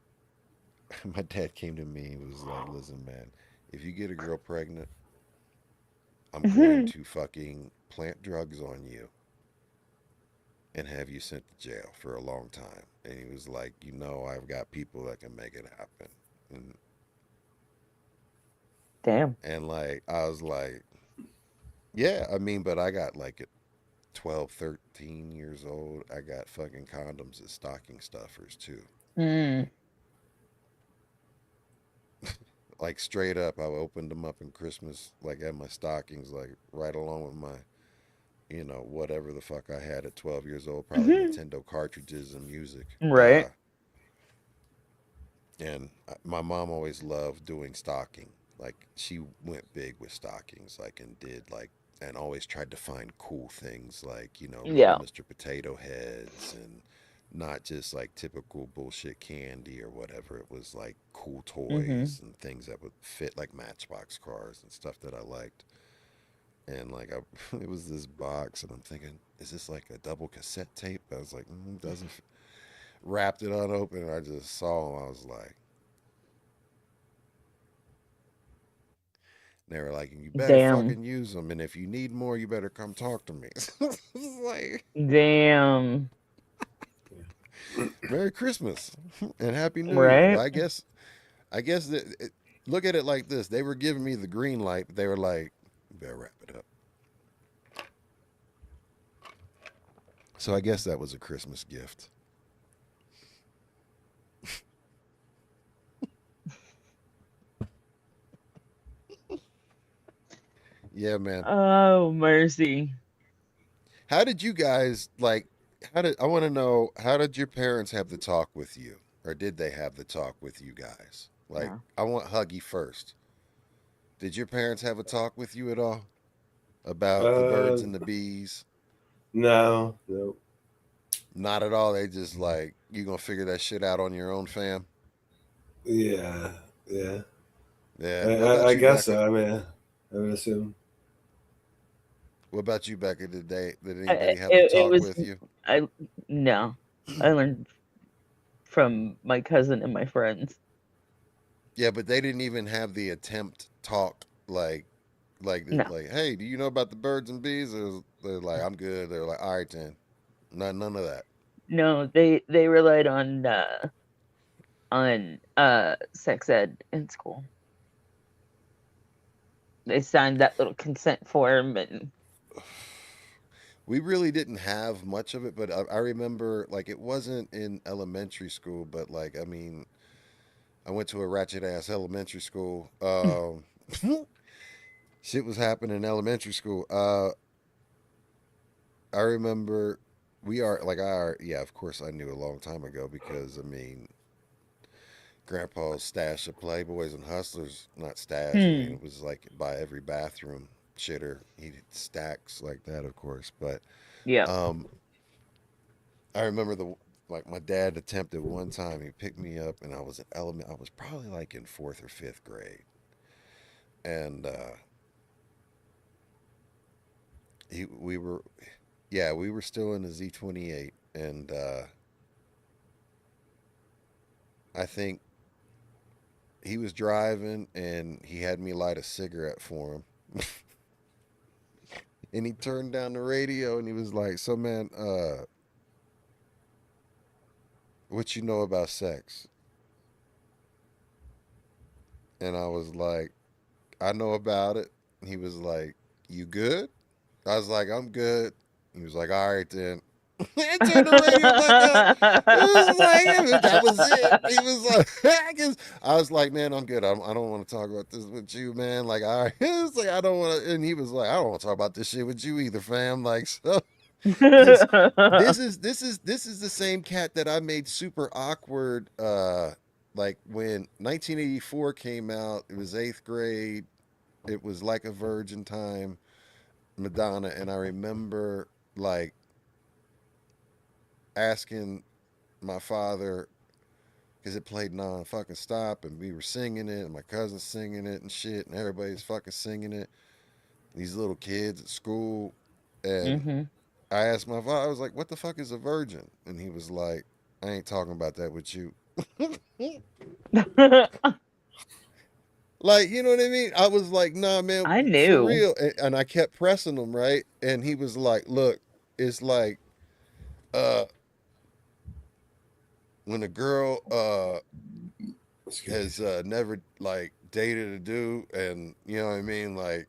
my dad came to me and was like, "Listen, man, if you get a girl pregnant, I'm going to fucking plant drugs on you and have you sent to jail for a long time." And he was like, "I've got people that can make it happen." And, Damn. and like, I was like, yeah, I mean, but I got like at 12, 13 years old, I got fucking condoms as stocking stuffers too. Mm. like straight up, I opened them up in Christmas, like at my stockings, like right along with my, whatever the fuck I had at 12 years old, probably Nintendo cartridges and music. Right. And my mom always loved doing stocking. Like she went big with stockings, like and did like and always tried to find cool things like little Yeah. Mr. Potato Heads and not just like typical bullshit candy or whatever. It was like cool Mm-hmm. toys and things that would fit like Matchbox cars and stuff that I liked. And like it was this box, and I'm thinking, is this like a double cassette tape? I was like, doesn't. Wrapped it on open, and I just saw them. I was like, they were like, you better Damn. fucking use them, and if you need more, you better come talk to me. Like, Damn. Merry Christmas and Happy New Year. Right? Well, I guess that look at it like this: they were giving me the green light, but they were like, you better wrap it up. So I guess that was a Christmas gift. Yeah, man. Oh, mercy. How did you guys like? I want to know, how did your parents have the talk with you, or did they have the talk with you guys? Like, No. I want Huggy first. Did your parents have a talk with you at all about the Uh, birds and the bees? no, no. Not at all. They just like, you gonna figure that shit out on your own, fam. Yeah, yeah. Yeah. I, What I, about I you, guess so. Becca? I mean, I would assume. What about you, Becca? Did I- anybody have a it talk was with you? I no. I learned from my cousin and my friends. Yeah, but they didn't even have the attempt talk No. like, hey, do you know about the birds and bees? Or they're like, I'm good. They're like, all right then. None of that. No, they relied on sex ed in school. They signed that little consent form and We really didn't have much of it, but I remember like it wasn't in elementary school, but like I mean, I went to a ratchet ass elementary school. Shit was happening in elementary school. I remember we are like yeah, of course I knew a long time ago because I mean, Grandpa's stash of Playboys and Hustlers, not stash. I mean, hmm. it was like by every bathroom shitter. He had stacks like that, of course, but Yeah. um I remember the like my dad attempted one time. He picked me up, and I was in element. I was probably like in fourth or fifth grade, and we were, yeah, we were still in the Z28, and I think he was driving, and he had me light a cigarette for him, and he turned down the radio, and he was like, "So man, what you know about sex?" And I was like, "I know about it." He was like, "You good?" I was like, I'm good. He was like, all right then. And turned the radio back up. It was like that was it. He was like, I was like, man, I'm good. I don't want to talk about this with you, man. Like, all right. It was like I don't want to. And he was like, I don't want to talk about this shit with you either, fam. Like, so this this is the same cat that I made super awkward. Like when 1984 came out, it was eighth grade. It was like a virgin time. Madonna, and I remember like asking my father because it played non fucking stop, and we were singing it, and my cousin's singing it and shit, and everybody's fucking singing it. These little kids at school, and hmm. I asked my father, I was like, "What the fuck is a virgin?" And he was like, "I ain't talking about that with you." Like, you know what I mean? I was like, "Nah, man, I for knew. real." And I kept pressing him, right? And he was like, "Look, it's like uh when a girl Excuse me. has never like dated a dude, and you know what I mean, like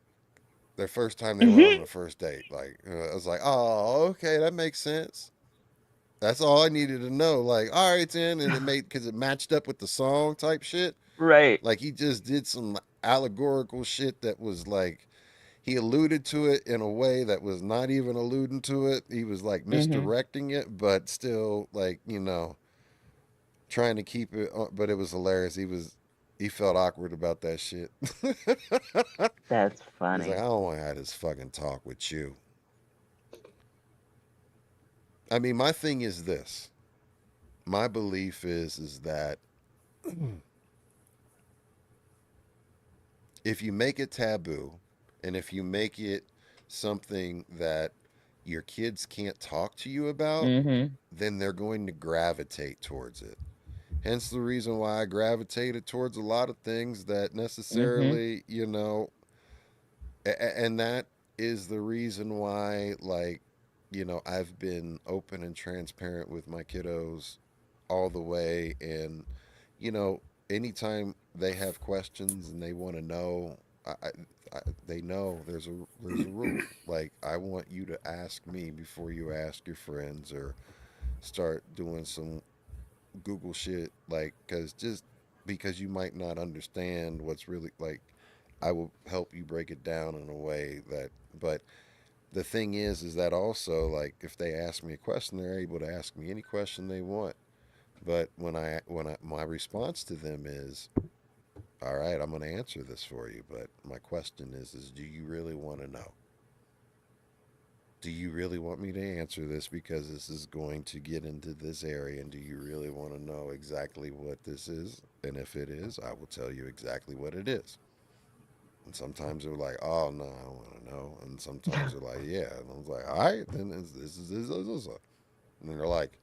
their first time they went on the first date, like I was like, oh, okay, that makes sense. That's all I needed to know. Like, all right then, and it made because it matched up with the song type shit. Right. Like he just did some allegorical shit that was like he alluded to it in a way that was not even alluding to it. He was like Mm-hmm. misdirecting it, but still like, trying to keep it but it was hilarious. He felt awkward about that shit. That's He's like, I funny. don't want to have this fucking talk with you. I mean, my thing is this. My belief is that if you make it taboo and if you make it something that your kids can't talk to you about, Mm-hmm. then they're going to gravitate towards it. Hence the reason why I gravitated towards a lot of things that Mm-hmm. necessarily, and that is the reason why, like, I've been open and transparent with my kiddos all the way. And, you know, anytime they have questions and they want to know, they know there's a rule. Like, I want you to ask me before you ask your friends or start doing some Google shit. Like, because you might not understand what's really like. I will help you break it down in a way that, but the thing is that also, like, if they ask me a question, they're able to ask me any question they want. But my response to them is, all right, I'm going to answer this for you, but my question is do you really want to know? Do you really want me to answer this because this is going to get into this area, and do you really want to know exactly what this is? And if it is, I will tell you exactly what it is. And sometimes they're like, "Oh no, I don't want to know," and sometimes they're like, "Yeah." And I was like, "All right, then this." And they're like,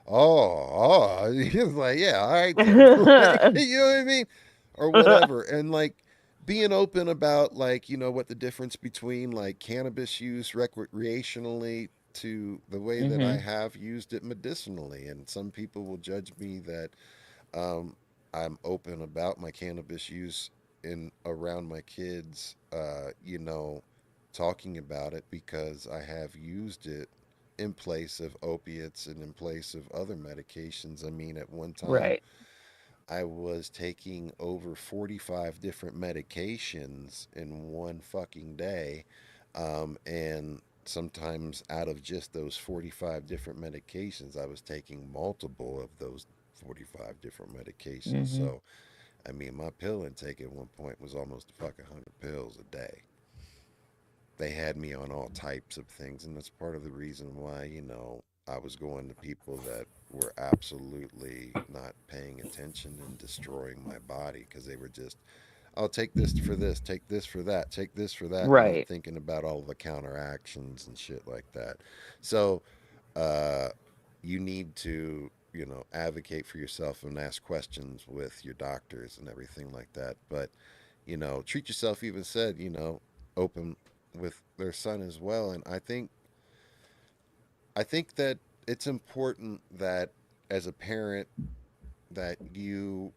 "Oh," he's like, "Yeah, all right then." Like, you know what I mean, or whatever. And like being open about, like, what the difference between like cannabis use recreationally to the way that I Mm-hmm. have used it medicinally. And some people will judge me that um, I'm open about my cannabis use in around my kids, talking about it because I have used it in place of opiates and in place of other medications. I mean, at one time, Right. I was taking over 45 different medications in one fucking day. And sometimes out of just those 45 different medications, I was taking multiple of those 45 different medications. Mm-hmm. So, I mean, my pill intake at one point was almost a fucking 100 pills a day. They had me on all types of things, and that's part of the reason why, I was going to people that were absolutely not paying attention and destroying my body because they were just, I'll take this for this, take this for that, take this for that, and not Right. thinking about all the counteractions and shit like that. So, uh, you need to, advocate for yourself and ask questions with your doctors and everything like that. But, treat yourself, even said, open with their son as well. And I think that it's important that as a parent that you,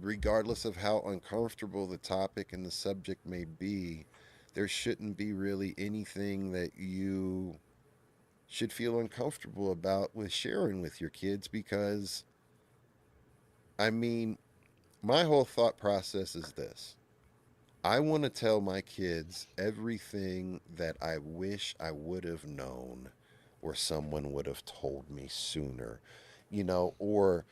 regardless of how uncomfortable the topic and the subject may be, there shouldn't be really anything that you should feel uncomfortable about with sharing with your kids. Because I mean, my whole thought process is this: I want to tell my kids everything that I wish I would have known or someone would have told me sooner, or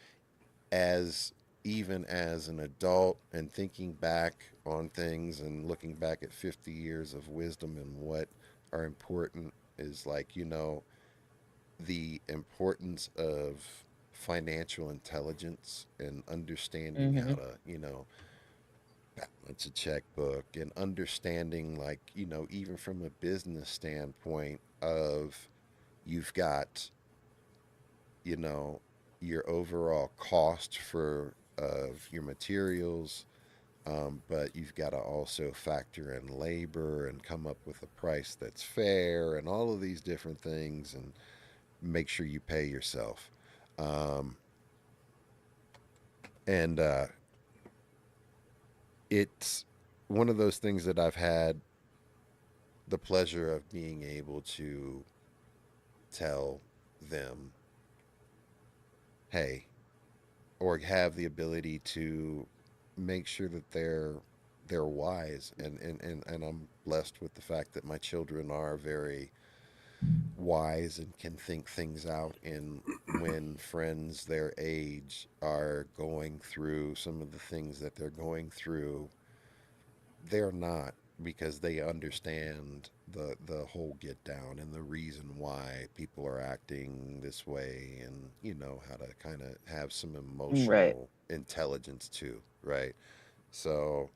as even as an adult and thinking back on things and looking back at 50 years of wisdom and what are important is like, the importance of financial intelligence and understanding how Mm-hmm. to, balance a checkbook and understanding, like, even from a business standpoint of you've got, you know, your overall cost for of your materials, but you've got to also factor in labor and come up with a price that's fair and all of these different things and make sure you pay yourself. Um, and it's one of those things that I've had the pleasure of being able to tell them, hey, or have the ability to make sure that they're wise, and I'm blessed with the fact that my children are very wise and can think things out. And when friends their age are going through some of the things that they're going through, they're not, because they understand the whole get down and the reason why people are acting this way, and how to kind of have some Right. emotional intelligence too, right? So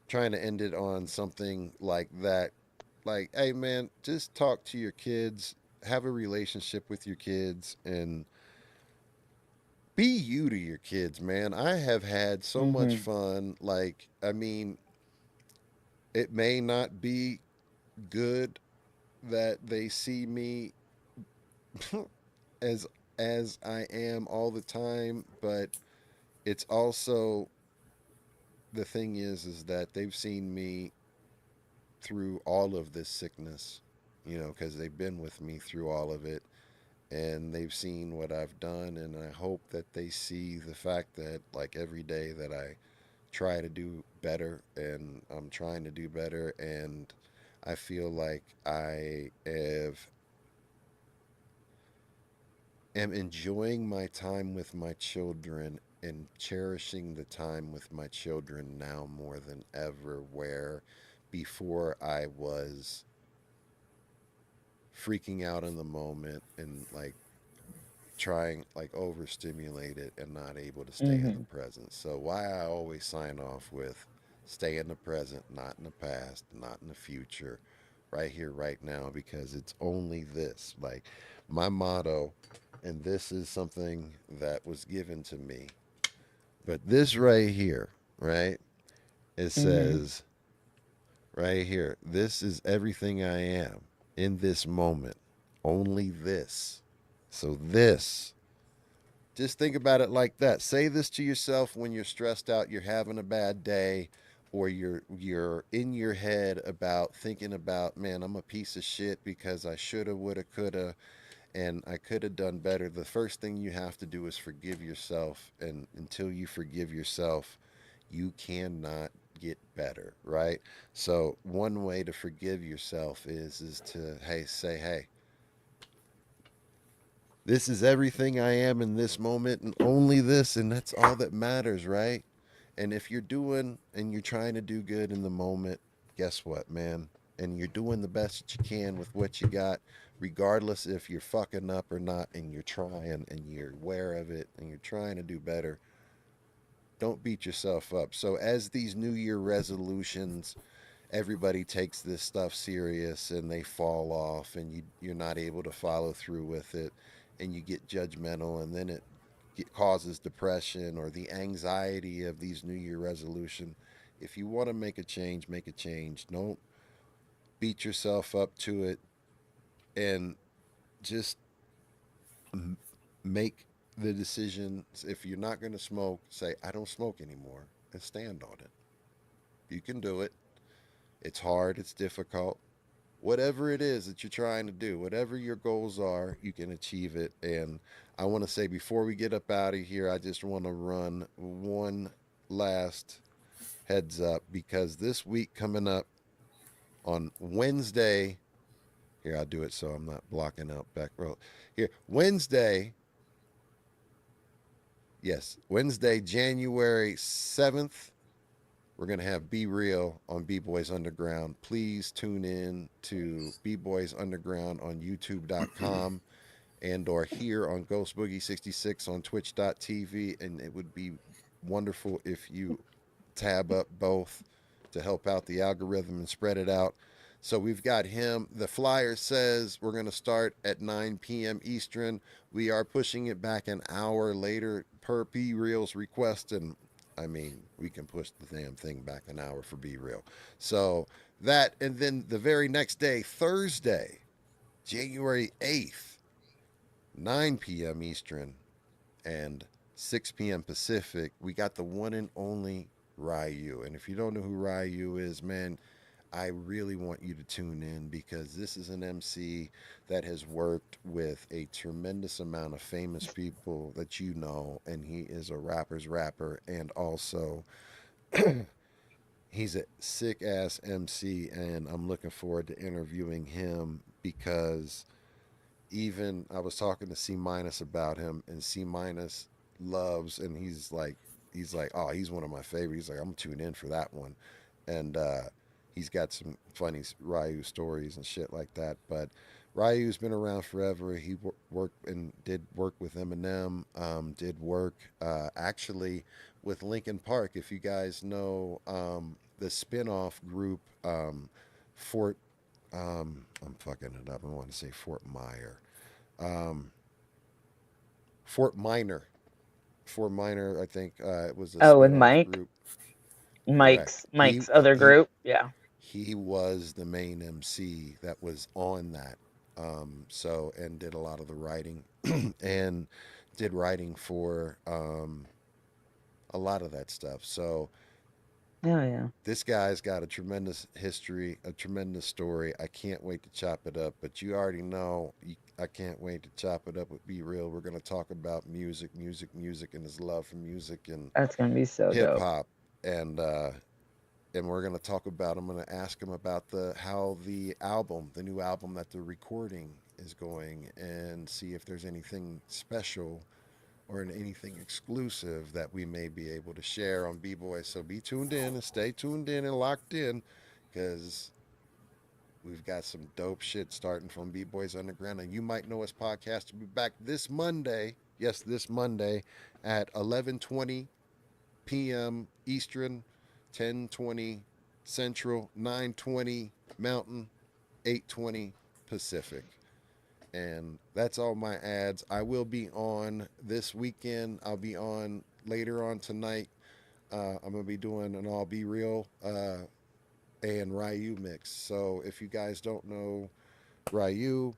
trying to end it on something like that, like, hey man, just talk to your kids, have a relationship with your kids, and be you to your kids, man. I have had so much Mm-hmm. fun. Like, I mean, it may not be good that they see me as I am all the time, but it's also, the thing is that they've seen me through all of this sickness, because they've been with me through all of it, and they've seen what I've done, and I hope that they see the fact that, like, every day that I try to do better, and I'm trying to do better, and I feel like am enjoying my time with my children and cherishing the time with my children now more than ever, where before I was freaking out in the moment and, like, trying, like, overstimulated and not able to stay in the Mm-hmm. present. So why I always sign off with stay in the present, not in the past, not in the future, right here, right now, because it's only this. Like, my motto, and this is something that was given to me, but this right here, right? It Mm-hmm. says right here, this is everything I am in this moment. Only this. So this, just think about it like that. Say this to yourself when you're stressed out, you're having a bad day, or you're in your head about thinking about, man, I'm a piece of shit because I shoulda, woulda, coulda, and I could have done better. The first thing you have to do is forgive yourself, and until you forgive yourself, you cannot get better, right? So one way to forgive yourself is to, hey, say, hey, this is everything I am in this moment, and only this, and that's all that matters, right? And if you're doing and you're trying to do good in the moment, guess what, man? And you're doing the best that you can with what you got, regardless if you're fucking up or not, and you're trying and you're aware of it and you're trying to do better. Don't beat yourself up. So, as these New Year resolutions, everybody takes this stuff serious and they fall off, and you're not able to follow through with it, and you get judgmental, and then it causes depression or the anxiety of these New Year resolution. If you want to make a change, make a change. Don't beat yourself up to it, and just make the decision. If you're not going to smoke, say, I don't smoke anymore, and stand on it. You can do it. It's hard, it's difficult. Whatever it is that you're trying to do, whatever your goals are, you can achieve it. And I want to say, before we get up out of here, I just want to run one last heads up, because this week coming up on Wednesday, here, I'll do it so I'm not blocking out back row. Here, Wednesday, yes, Wednesday, January 7th, we're going to have Be Real on B Boys Underground. Please tune in to B Boys Underground on youtube.com and or here on Ghost Boogie 66 on twitch.tv. And it would be wonderful if you tab up both to help out the algorithm and spread it out. So we've got him. The flyer says we're going to start at 9 p.m. Eastern. We are pushing it back an hour later per P Real's request. And I mean, we can push the damn thing back an hour for Be Real. So that, and then the very next day, Thursday, January 8th, 9 p.m. Eastern and 6 p.m. Pacific, we got the one and only Ryu. And if you don't know who Ryu is, man, I really want you to tune in because this is an MC that has worked with a tremendous amount of famous people that you know, and he is a rapper's rapper, and also he's a sick ass MC, and I'm looking forward to interviewing him because even I was talking to C minus about him, and C minus loves, and he's like, oh, he's one of my favorites. He's like, I'm tuned in for that one, and he's got some funny Ryu stories and shit like that. But Ryu's been around forever. He worked and did work with Eminem. Did work actually with Linkin Park. If you guys know the spin-off group Fort. I'm fucking it up. I want to say Fort Myer. Um, Fort Minor. Fort Minor, I think it was a Oh, and spin-off Mike, group. Correct. Mike's other group. Yeah. He was the main MC that was on that. So and did a lot of the writing and did writing for a lot of that stuff. So Oh yeah. this guy's got a tremendous history, a tremendous story. I can't wait to chop it up. But you already know, I can't wait to chop it up with Be Real. We're going to talk about music, and his love for music and That's gonna be so hip dope. hop, and we're going to talk about. I'm going to ask him about the how the album, the new album that they're recording, is going, and see if there's anything special or anything exclusive that we may be able to share on B Boy. So be tuned in and stay tuned in and locked in because we've got some dope shit starting from B Boys Underground. And you might know us podcast will be back this Monday. Yes, this Monday at 11:20 p.m. Eastern, 10:20 Central, 9:20 Mountain, 8:20 Pacific. And that's all my ads. I will be on this weekend. I'll be on later on tonight. I'm gonna be doing an All Be Real and Ryu mix. So if you guys don't know Ryu,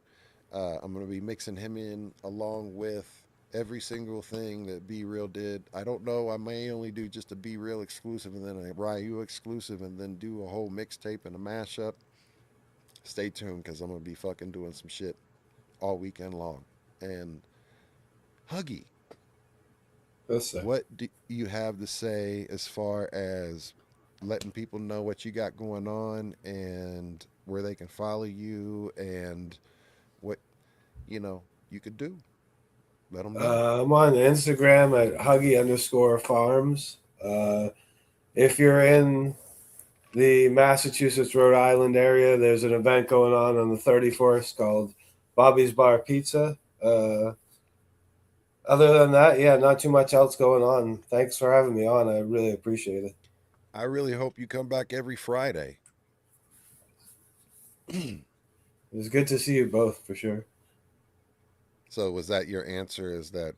I'm gonna be mixing him in along with every single thing that Be Real did. I don't know. I may only do just a Be Real exclusive and then a Ryu exclusive and then do a whole mixtape and a mashup. Stay tuned because I'm gonna be fucking doing some shit all weekend long. And Huggy, Yes, sir. what do you have to say as far as letting people know what you got going on and where they can follow you and what you could do? Let them know. I'm on Instagram at Huggy_Farms. If you're in the Massachusetts, Rhode Island area, there's an event going on the 31st called Bobby's Bar Pizza. Other than that, yeah, not too much else going on. Thanks for having me on. I really appreciate it. I really hope you come back every Friday. It was good to see you both for sure. So was that your answer? Is that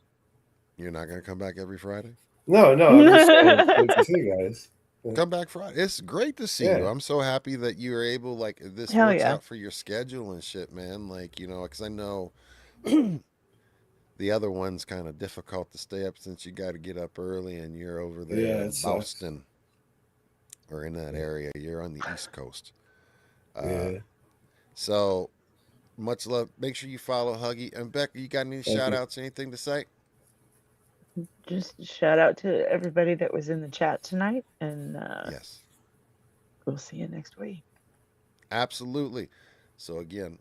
you're not going to come back every Friday? No, I'm just saying it's good to see you guys. Come back Friday. It's great to see you. Yeah, I'm so happy that you're able, like, this Hell works yeah. out for your schedule and shit, man. Like, because I know the other one's kind of difficult to stay up since you got to get up early and you're over there yeah, in it sucks. Boston or in that area. You're on the East Coast. Uh, Yeah, so much love. Make sure you follow Huggy. And Becca, you got any thank shout you. outs, anything to say? Just shout out to everybody that was in the chat tonight, and Yes, we'll see you next week. absolutely. So, again,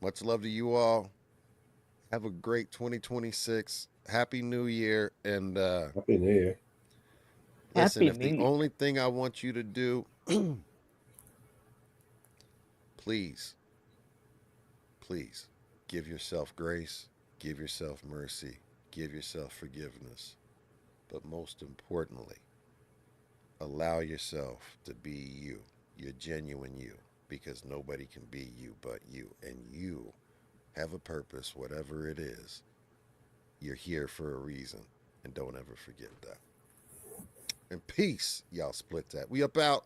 much love to you all. Have a great 2026. Happy New Year. And Happy New Year. listen, Happy if the New Year. only thing I want you to do, please, please give yourself grace, give yourself mercy, give yourself forgiveness. But most importantly, allow yourself to be you, your genuine you, because nobody can be you but you. And you have a purpose, whatever it is. You're here for a reason. And don't ever forget that. And peace, y'all split that. We up out.